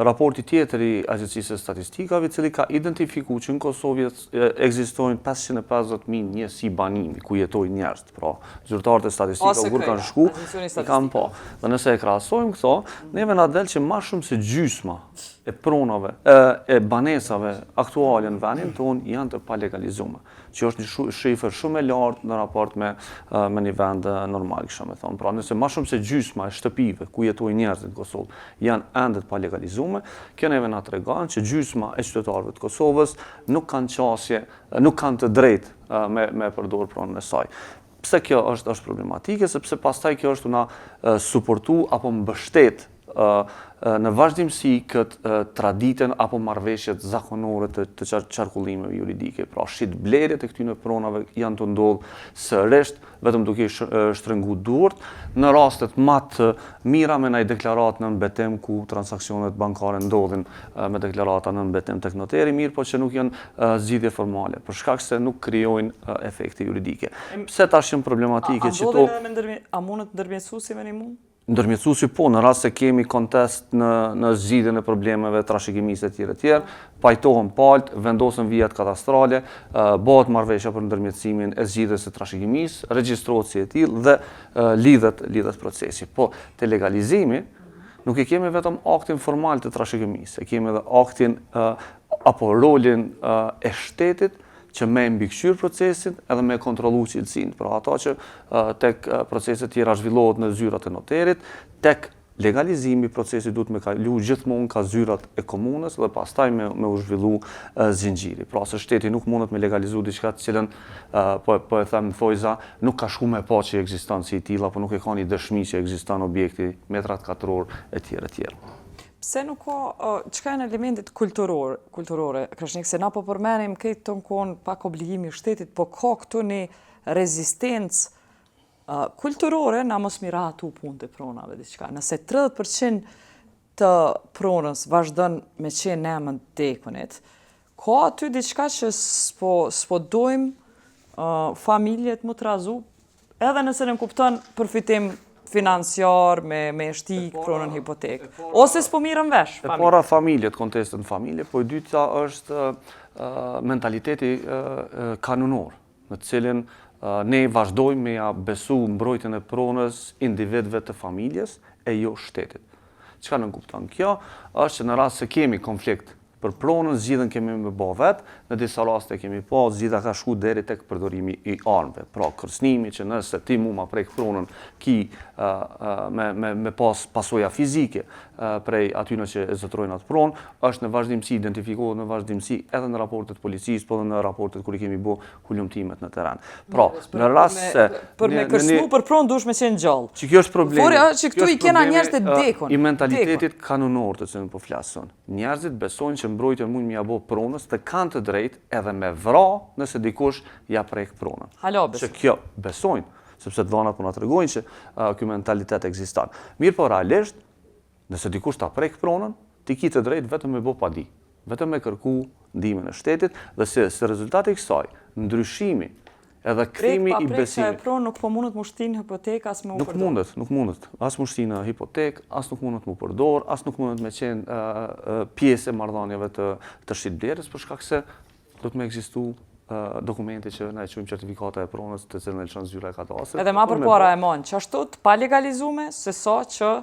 raporti tjetër i Agjencisë së Statistikave, i cili ka identifikuar që në Kosovë ekzistojnë 550.000 njësi banimi ku jetojnë njerëz. Pra, zyrtarët e statistikave kur kanë shku, i kanë po. Dhe nëse e krahasojmë këto, neve na del që më shumë se gjysma e pronave, e banesave aktuale në vendin tonë janë të palegalizume, që është një shifër shumë e lartë në raport me një vend normal, kisha me thonë. Pra, nëse më shumë se gjysma e shtëpive ku jetojnë njerëzit në Kosovë janë ende të palegalizume, kjo neve na tregon që gjysma e qytetarëve të Kosovës nuk kanë qasje, nuk kanë të drejtë me përdorë pronën e saj. Pse kjo është problematike? Sepse pastaj kjo është na suportu apo mbështet në vazhdimsi këtë traditën apo marrëveshjet zakonore të qarkullimeve juridike. Pra, shitblerjet e këtyre pronave janë të ndodhur sërish vetëm duke shtrënguar duart në rastet më të mira me ndaj deklarat në mbetem ku transaksionet bankare ndodhin me deklarata në mbetem tek noteri, mirë po që nuk janë zgjidhje formale, për shkak se nuk krijojnë efekte juridike. Pse tash janë problematike që to... A mundet ndërmjetësuesi me një mund? Ndërmjetësuesi po, në rast se kemi kontest në zgjidhjen e problemeve trashëgimisë etj, pajtohen palët, vendosen vijat katastrale, bëhet marrëveshja për ndërmjetësimin e zgjidhjes së trashëgimisë, regjistrohet si e tillë dhe lidhet procesi. Po, te legalizimi nuk e kemi vetëm aktin formal të trashëgimisë, e kemi edhe aktin apo rolin e shtetit që me mbikëqyr procesin edhe me kontrollu cilësinë. Pra ata që tek proceset tjera zhvillohet në zyrat e noterit, tek legalizimi i procesit duhet me kalu gjithmonë ka zyrat e komunës dhe pastaj me u zhvillu zinxhiri. Pra se shteti nuk mundet me legalizu diçka të cilën po e them në fojza, nuk ka shku me pa që ekziston si i tilla, apo nuk e ka një dëshmi që ekziston objekti, metrat katror etj. Pse nuk ka, çka janë elementet kulturore, Krashnik, se na po përmenim këtë të nkon pak obligimi i shtetit, po ka këtu një rezistencë kulturore na mos mi ratu punë të pronave diçka. Nëse 30% të pronës vazhdon me qenë në emën të dekunit, ka aty diçka që s'po dojmë familjet më të razu, edhe nëse në kupton përfitim financiar me shtik pronën hipotek. Ose s'po mirën vesh familjet. E para familjet, kontestet në familje, po e dyta është mentaliteti kanunor, në cilin ne vazhdojmë me ja besu mbrojtjen e pronës individëve të familjes e jo shtetit. Çka në kupton kjo? Është që në rast se kemi konflikt për pronën, zgjidhjen kemi me bë vetë, në disa raste kemi pa, zgjidhja ka shku deri tek përdorimi i armëve. Pra kërcënimi që nëse ti mu ma prek pronën ki me pas pasoja fizike prej atyre që e zotërojnë atë pronë, është në vazhdimsi, identifikohet në vazhdimsi edhe në raportet policisë, po dhe në raportet kur i kemi bë hulumtimet në terren. Pra, në rast se për me kërcënu për pronë duhesh me qenë gjallë. Që kjo është problemi. Fori që këtu i kena njerëz të dekun. I mentalitetit kanunor të cilën po flasun. Njerëzit besojnë që mbrojtjen mund m'ia bë pronës të kanë të drejtë edhe me vra nëse dikush ja prek pronën. Që kjo besojnë, sepse të dhënat po na tregojnë që ky mentalitet ekziston. Mirë po realisht, nëse dikush ta prek pronën, ti ke të drejtë vetëm me bë padi, vetëm me kërku ndihmën e shtetit dhe si rezultati i kësaj, ndryshimi edhe kthimi i besimit. Pra nuk po mundet mu shtin hipotek as me u përdor. Nuk mundet. As mu shtin hipotek, as nuk mundet mu përdor, as nuk mundet me qenë pjesë e marrëdhënieve të shitblerës, për shkak se do të më ekzistu dokumenti që na e quajmë certifikata e pronës të cilën e lëshon zyra e katastrit. Edhe më përpara e mon, çashtu të pa legalizume, se sa që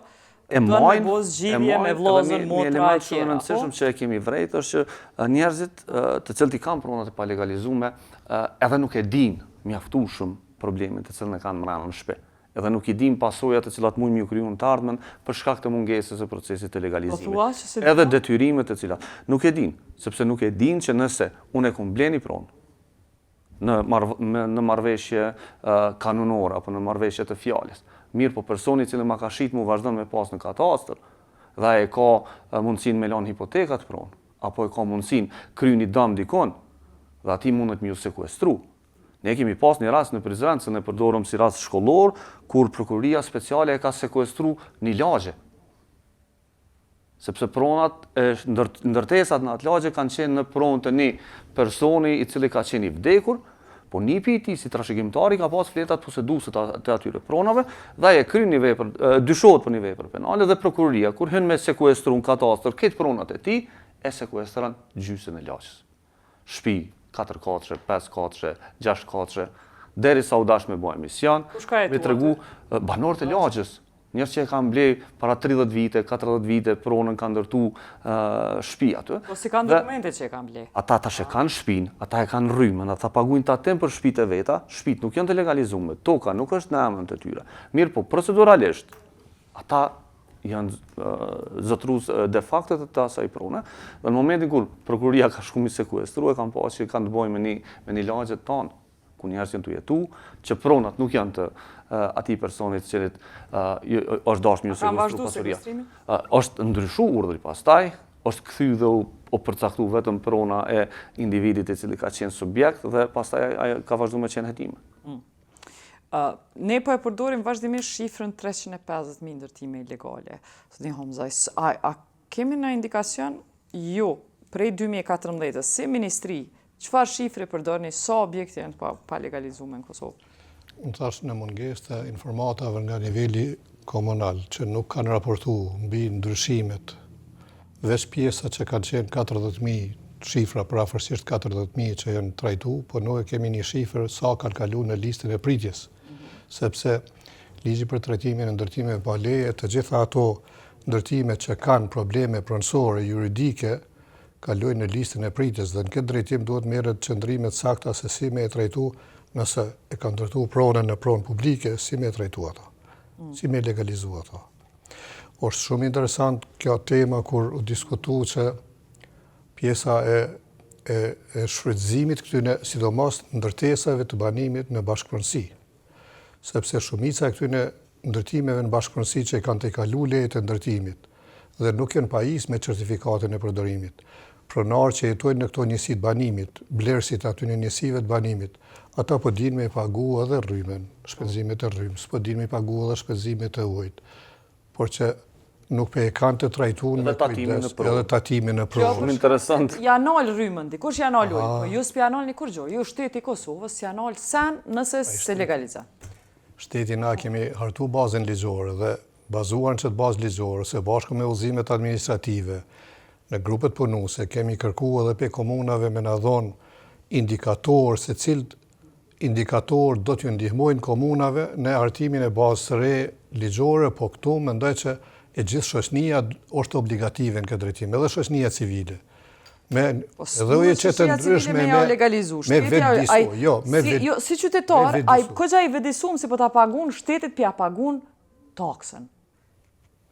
me zgjidhje me vllazën, motra e tjera. Një rëndësishëm që e kemi vrejt është që njerëzit të cilët i kanë pronat e pa legalizume edhe nuk e dinë mjaftueshëm problemin të cilën e kanë mbrana në shtëpi. Edhe nuk i dim pasojat të cilat mund m'ju kriju në të ardhmen për shkak të mungesës së procesit të legalizimit. Edhe detyrimet të cilat nuk e din, sepse nuk e din që nëse unë e kum bleni pronë në marrëveshje kanunore apo në marrëveshje të fjalës. Mirë, po personi i cili ma ka shit mu vazhdon me pas në katastër dhe e ka mundësinë me lënë hipotekat pronë, apo e ka mundësinë kryu një dëm dikon dhe ati mundet m'ju sekuestru. Ne kemi pas një rast në Prizren, se ne përdorëm si rast shkollor, kur prokuroria speciale e ka sekuestru një lagje. Sepse pronat, ndërtesat në atë lagje kanë qenë në pronë të një personi i cili ka qenë i vdekur, po nipi i tij si trashëgimtari ka pas fletat poseduese të atyre pronave dhe e kryen një vepër, dyshohet për një vepër penale dhe prokuroria kur hyn me sekuestru në katastër këtë pronat e tij e sekuestron gjysën e lagjës. Shtëpi 4 katre, 5 katre, 6 katre, derisa u dash me bë emision, me tregu banorët e lagjës. Njerëz që e kanë ble para 30 vite, 40 vite, pronën kanë ndërtu shtëpi aty. Po si kanë dokumente që e kanë ble? Ata tash e kanë shtëpinë, ata e kanë rrymën, ata paguajnë tatim për shtëpitë e veta, shtëpitë nuk janë të legalizuara, toka nuk është në emër të tyre. Mirë, po proceduralisht ata janë zotrues de facto të asaj prone, dhe në momentin kur prokuroria ka shku mi sekuestru, e kanë pasur që kanë të bëjnë me një lagje tonë, ku njerëz janë të jetu, që pronat nuk janë të atij personit që është dashur me sekuestru pasuria. Është ndryshu urdhri pastaj, është kthy dhe u përcaktu vetëm prona e individit i cili ka qenë subjekt dhe pastaj ai ka vazhduar me qenë hetim. Ne po e përdorim vazhdimisht shifrën 350.000 ndërtime ilegale. Zotni Homzaj, a kemi në indikacion ju prej 2014 si ministri, çfarë shifre përdorni, sa objekte janë pa legalizuar në Kosovë? Unë thash në mungesë të informatave nga niveli komunal që nuk kanë raportu mbi ndryshimet, veç pjesa që kanë qenë 40.000 shifra, për afërsisht 40.000 që janë trajtu, po nuk e kemi një shifër sa kanë kalu në listën e pritjes, sepse ligji për trajtimin e ndërtimeve pa leje, të gjitha ato ndërtime që kanë probleme pronësore, juridike, kalojnë në listën e pritjes dhe në këtë drejtim duhet merret qëndrimet sakta se si me e trajtu nëse e kanë ndërtu pronën në pronë publike, si me e trajtu ato, si me legalizu ato. është shumë interesant kjo tema kur u diskutu që pjesa e shfrytëzimit këtyne, sidomos ndërtesave të banimit në bashkëpronësi. Sepse shumica e këtyne ndërtimeve në bashkëpronësi që kanë të kalu lejet e ndërtimit dhe nuk janë pajis me certifikatën e përdorimit. Pronarë që jetojnë në këto njësit banimit, blerësit aty në njësive të banimit, ata po din me pagu edhe rrymen, shpenzimet e rrymës, po din me pagu edhe shpenzimet e ujt, por që nuk pe e kanë të trajtun me kujdes, edhe tatimin në provë. Shumë interesant. Ja nalë rrymën, dikush ja nalë ujtë, po ju s'pja nalë një kur gjo, ju shteti Kosovës ja nalë sen nëse se legaliza. Shteti na kemi hartu bazën ligjore dhe bazuar në qëtë bazë ligjore, se bashkë me udhëzimet administrative, në grupet punuse, kemi kërku edhe pe komunave me na dhonë indikator, se cilët indikator do t'ju ndihmojnë komunave në hartimin e bazës së re ligjore, po këtu mendoj që e gjithë shoqënia është obligative në këtë drejtim, edhe shoqënia civile. Edhe uje që të ndryshme me vetëdijsu. Si qytetar, këgja i vetëdijsuam si po ta pagun, shtetit pja pagun taksën.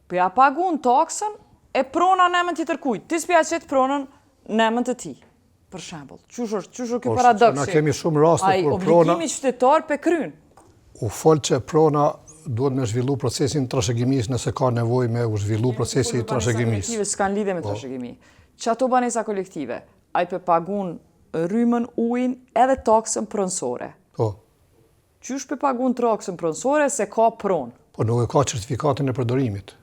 Pja pagun taksën e prona nemën tjetër kujt. Ti s'pja qetë pronën nemën të ti. Për shembull, qysh kjo paradoks? Na kemi shumë raste kur prona obligimi qytetar pe kryn. U fol që prona duhet me zhvillu procesin trashëgimis nëse ka nevojë me u zhvillu procesi i trashëgimis. S'kan lidhje me trashëgimi. Që ato banesa kolektive, ai pe pagun rrymën, ujin edhe taksën pronësore. Po. Qysh pe pagun taksën pronësore se ka pronë? Po nuk e ka certifikatën e përdorimit.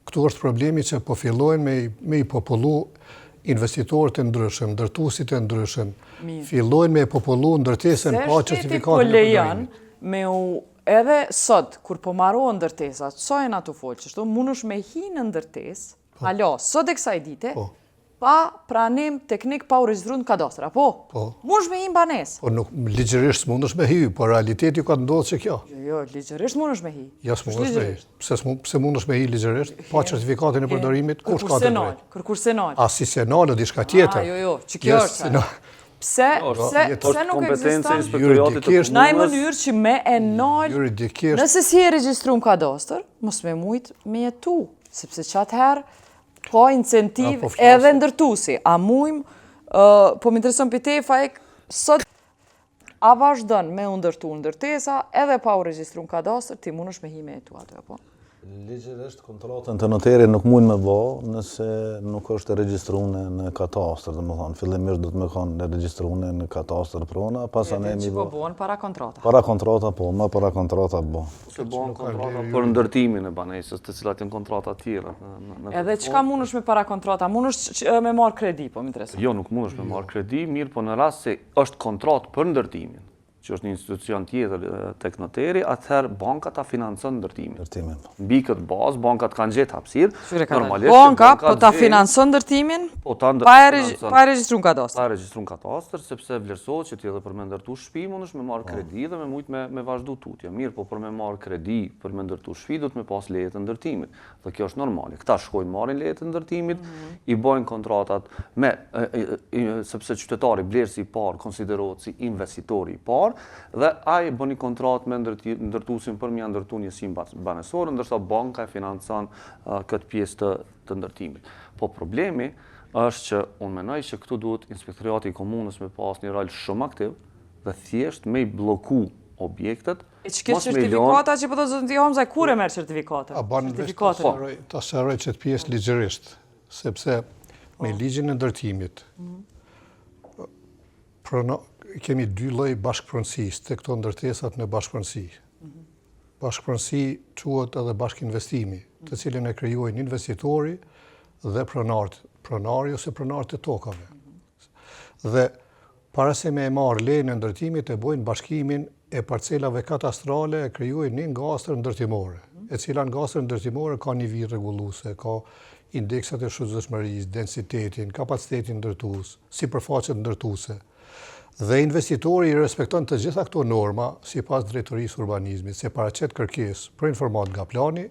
Këtu është problemi që po fillojnë me i popullu investitorët e ndryshëm, ndërtuesit e ndryshëm, fillojnë me popullu ndërtesën pa certifikatën e përdorimit. Me u edhe sot, kur po marrohen ndërtesat, sa e na të folë qështu, munësh me hi në ndërtesë, alo, sot e kësaj dite, pa pranim teknik pa u regjistru në kadastër, apo? Munësh me hi në banesë. Po nuk, ligjërisht munësh me hi, por realiteti ka të ndodhë që kjo. Jo, ligjërisht munësh me hi. Ja, s'munësh me hi. Pse munësh me hi ligjërisht, pa certifikatën e përdorimit, kush ka të drejtë? Kërkur senal. A si senal o diçka tjetër? Jo, që kjo është. Pse nuk ekziston në mënyrë që me e nalë, nëse si e regjistru në kadastër, mos me mujtë me jetu, sepse qatë herë ka incentiv edhe ndërtusi. A mujmë, po më intereson për te, fajk, sot a vazhdon me u ndërtu ndërtesa, edhe pa u regjistru në kadastër, ti munësh me hi me jetu ato, apo? Ligjërisht kontrollatën të noteri nuk mund me bë nëse nuk është e regjistruar në katastër, domethënë fillimisht do të më kanë regjistruar në katastër prona, pastaj mi po bëhen para kontrata. Para kontrata po, më para kontrata bë. Se bëhen kontrata për ndërtimin e banesës, të cilat janë kontrata të tjera. Edhe çka mundesh me para kontrata? Mundesh me marr kredi, po më intereson. Jo, nuk mundesh me marr kredi, mirë, po në rast se është kontratë për ndërtimin, që është një institucion tjetër tek noteri, atëherë banka ta financon ndërtimin. Mbi këtë bazë, bankat kanë gjetë hapësirë. Banka po ta financon ndërtimin, pa e regjistru në kadastër. Pa e regjistru në kadastër, sepse vlerësohet që ti edhe për me ndërtu shtëpi mundesh me marrë kredi dhe me mujtë me vazhdu tutje. Mirë, po për me marrë kredi për me ndërtu shtëpi do të me pas lejet e ndërtimit. Dhe kjo është normale. Këta shkojnë marrin lejet e ndërtimit, i bojnë kontratat me, sepse qytetari blerësi i parë konsiderohet si investitori i parë, dhe ai bën një kontratë me ndërtuesin për mja ndërtu njësim banesore, ndërsa banka e financon këtë pjesë të ndërtimit. Po problemi është që unë menoj që këtu duhet inspektoriati i komunës me pas një rol shumë aktiv dhe thjesht me i bloku objektet. E që këtë certifikata që po të zënë t'i homëzaj, kur e merë certifikata? A banë vesh të sharoj që të pjesë ligjërisht, sepse me ligjin e ndërtimit, kemi dy lloj bashkëpronësisë të këto ndërtesat në bashkëpronësi. Bashkëpronësi quhet edhe bashkëinvestimi, të cilën e krijojnë investitori dhe pronari ose pronarët e tokave. Dhe para se me e marrë lejën e ndërtimit e bojnë bashkimin e parcelave katastrale, e krijojnë një ngastër ndërtimore, e cila ngastër ndërtimore ka nivel rregulluese, ka indeksat e shfrytëzimshmërisë, densitetin, kapacitetin ndërtues, sipërfaqet ndërtuese. Dhe investitori i respekton të gjitha këto norma sipas drejtorisë urbanizmit, se paraqet kërkesë për informat nga plani,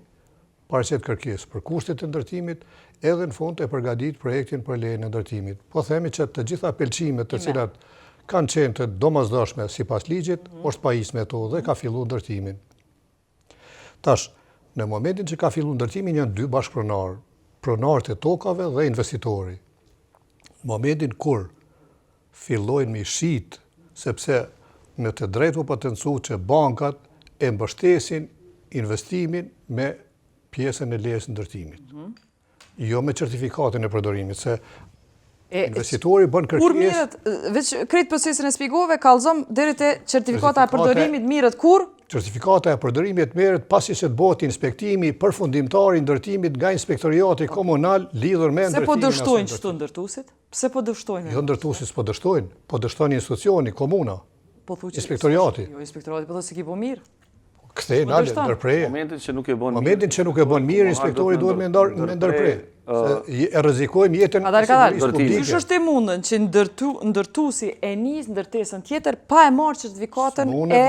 paraqet kërkesë për kushtet e ndërtimit, edhe në fund e përgatit projektin për lejen e ndërtimit. Po themi që të gjitha pëlqimet të cilat kanë qenë të domosdoshme sipas ligjit, është pajisur me to dhe ka filluar ndërtimin. Tash, Në momentin që ka fillu ndërtimin janë dy bashkëpronarë, pronarët e tokave dhe investitori. Në momentin kur fillojnë me shit, sepse në të drejtë u potencu që bankat e mbështesin investimin me pjesën e lejes ndërtimit. Jo me certifikatin e përdorimit, se investitori bën kërkesë. Kur mirët, veç krejt procesin e spjegove, kallëzom deri te certifikata e përdorimit mirët kur? Certifikata e përdorimit merret pasi se të bëhet inspektimi përfundimtar i ndërtimit nga inspektoriati komunal lidhur me Pse po ndërtimin. dështojnë çto ndërtuesit? Pse po dështojnë? Jo ndërtuesit po dështojnë, po dështon institucioni, komuna, Po thuaj që inspektoriati. Jo, inspektorati po thotë se ki po mirë. Kthej Po nalë, dështon. ndërpreje. Momentin që nuk e bën Momentin që nuk e bën mirë, inspektori duhet me ndërprej. Se e rrezikojmë jetën e sigurisë publike. Qysh është e mundën që ndërtuesi e nis ndërtesën tjetër pa e marrë certifikatën e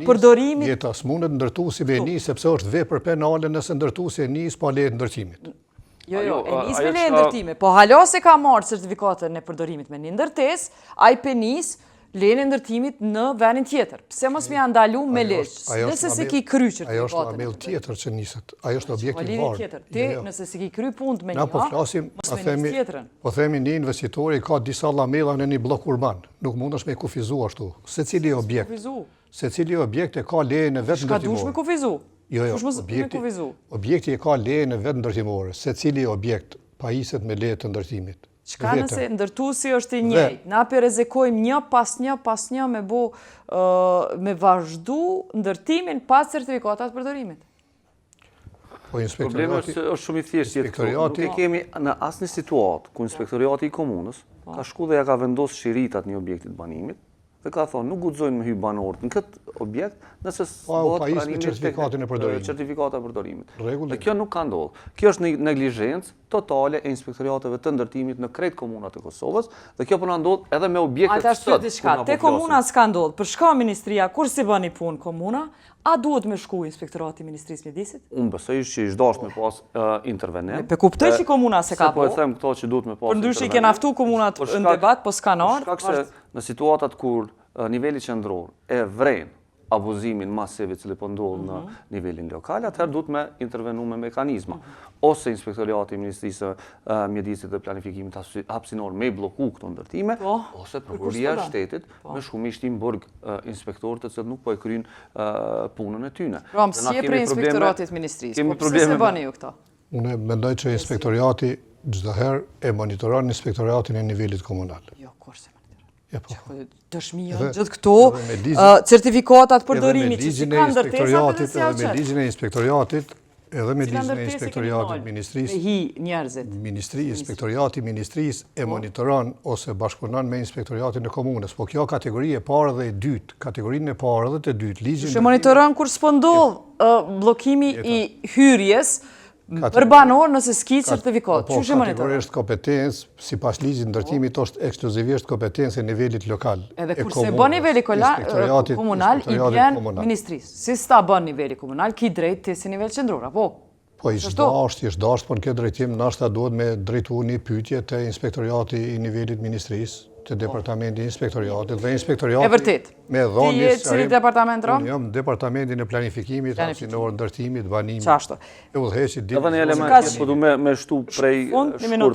përdorimit? S'mundet ndërtuesi me nis sepse është vepër penale nëse ndërtuesi e nis pa leje ndërtimit. Jo, e nis me leje ndërtime, po hala se ka marrë certifikatën e përdorimit me një ndërtesë, ai penis lejen e ndërtimit në vendin tjetër. Pse mos më janë ndalu me leje? Nëse se ki kry certifikatën. Ajo është amell tjetër që niset. Ajo është objekt i varë. Ti nëse se ki kry punë me Na një, po flasim, mos me nis tjetrën. po themi një investitori ka disa lamella në një blok urban. Nuk mundesh me kufizu ashtu. Secili objekt e ka lejen e vet Ka dush me ndërtimore. kufizu. Jo, Kush mos me kufizu. objekti e ka lejen e vet ndërtimore. Secili objekt pajiset me leje të ndërtimit. Çka nëse ndërtuesi është i njëjtë? Na pe rrezikojmë një pas një me vazhdu ndërtimin pas certifikatat përdorimit. Po Problemi është shumë i thjeshtë jetë këtu. Nuk e kemi në asnjë situatë ku inspektoriati i komunës ka shku dhe ja ka vendosur shiritat një objektit banimit dhe ka thonë nuk guxojnë me hy banorët në këtë objekt nëse pajis me certifikatin e përdorimit. Certifikata e përdorimit. Rregullisht. Dhe kjo nuk ka ndodhur. Kjo është një neglizhencë totale e inspektoriateve të ndërtimit në krejt komunat e Kosovës dhe kjo po na ndodh edhe me objektet Ata shtyhet diçka. Te komuna s'ka ndodhur. Për shka ministria kur si bën i punë komuna, a duhet me shku inspektorati Ministrisë Mjedisit? Unë besoj që i zdash me pas intervenim. Pe kuptoj që komuna se ka po e them këto që duhet me pas. Por ndryshe i kena ftu komunat në debat, po s'ka ardhur. Shkak se në situatat kur niveli qendror e vren abuzimin masiv i cili po ndodh në nivelin lokal, atëherë duhet me intervenu me mekanizma. Ose inspektoriati i Ministrisë Mjedisit dhe Planifikimit hapësinor me bloku këto ndërtime, ose prokuroria e shtetit me shumisht i mburg inspektorët të cilët nuk po e kryjnë punën e tyre. Pra mësje për inspektoratit Ministrisë, po pse se bëni ju këto? Unë mendoj që inspektoriati çdo herë e monitoron inspektoratin e nivelit komunal. Jo, kurse Dëshmi janë gjithë këto certifikatat përdorimit që si kanë ndërtesat edhe si me ligjin e inspektoriatit, edhe me ligjin e inspektoriatit ministrisë. Me hi njerëzit. Inspektoriati ministrisë e monitoron ose bashkëpunon me inspektoriatin e komunës, po kjo kategori e parë dhe e dytë, kategorinë e parë dhe të dytë, ligjin. Që monitoron kur s'po ndodh bllokimi i hyrjes për banor nëse s'ki certifikat. Çu monitoron? Kategorisht kompetencë, sipas ligjit ndërtimit është ekskluzivisht kompetencë e nivelit lokal. Edhe kurse bën niveli komunal i vjen ministrisë. Si sta bën niveli komunal, ki drejt të si nivel qendror, apo? Po i dashtë, po në këtë drejtim nashta duhet me drejtu një pyetje të inspektoriati i nivelit ministrisë, të departamenti inspektoriatit dhe inspektoriati. E vërtet. Me dhënie Ti cili departament rom? Unë jam departamentin e planifikimit, hapësinor, ndërtimit, banimit. Qashtu. E udhëheqit ditë. Edhe një element që po du me shtu prej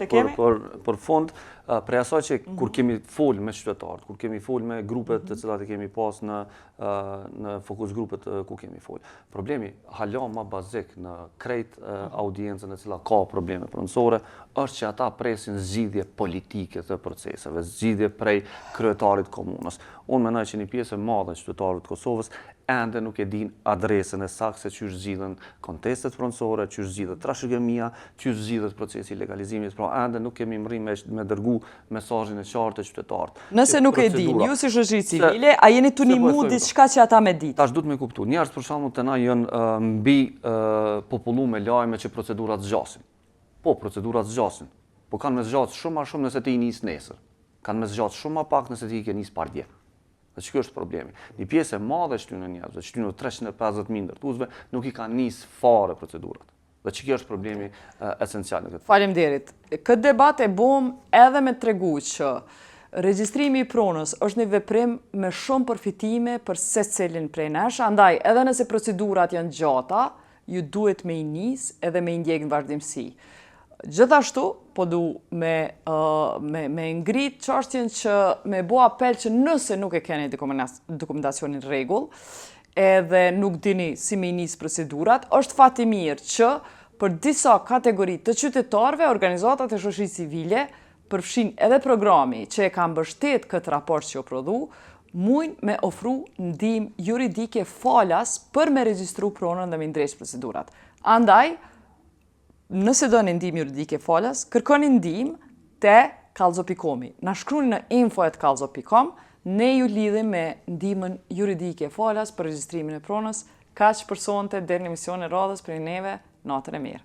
shkurt për fund, prej asaj që kur kemi fol me qytetarët, kur kemi fol me grupet të cilat e kemi pas në fokus grupet ku kemi fol. Problemi hala ma bazik në krejt audiencën e cila ka probleme pronësore, është që ata presin zgjidhje politike të proceseve, zgjidhje prej kryetarit komunës. Unë menoj që një pjesë e madhe e qytetarëve të Kosovës ende nuk e din adresën e saktë se çysh zgjidhen kontestet pronësore, çysh zgjidhet trashëgimia, çysh zgjidhet procesi i legalizimit, pra ende nuk kemi mërri me dërgu mesazhin e qartë të qytetarët. Nëse nuk e din, ju si shoqëri civile, a jeni të nimu diçka që ata me ditë? Tash duhet me kuptu. Njerëz për shembull të na janë mbi popullu me lajme që procedurat zgjasin. Po, procedurat zgjasin. Po kanë me zgjat shumë më shumë nëse ti i nis nesër. Kanë me zgjat shumë më pak nëse ti i ke nis pardje. Dhe që kjo është problemi. Një pjesë e madhe shtynë njerëzve, shtynë 350.000 ndërtuesve, nuk i kanë nis fare procedurat. Dhe që kjo është problemi esencial në këtë. Faleminderit. Këtë debat e bom edhe me tregu që regjistrimi i pronës është një veprim me shumë përfitime për secilin prej nesh, andaj edhe nëse procedurat janë gjata, ju duhet me i nis edhe me i ndjek në vazhdimsi. Gjithashtu, po du me ngrit çështjen që me bo apel që nëse nuk e keni dokumentacionin rregull, edhe nuk dini si me i nis procedurat, është fat i mirë që për disa kategori të qytetarëve, organizatat e shoqërisë civile përfshin edhe programi që e ka mbështet këtë raport që o prodhu, mujnë me ofru ndihmë juridike falas për me regjistru pronën dhe me ndreq procedurat. Andaj, nëse do një ndihmë juridike falas, kërkoni ndihmë te kallzo.com. Na shkruni në info@kallzo.com, ne ju lidhim me ndihmën juridike falas për regjistrimin e pronës, kaq për sonte deri në emisionin e radhës për neve, natën e mirë.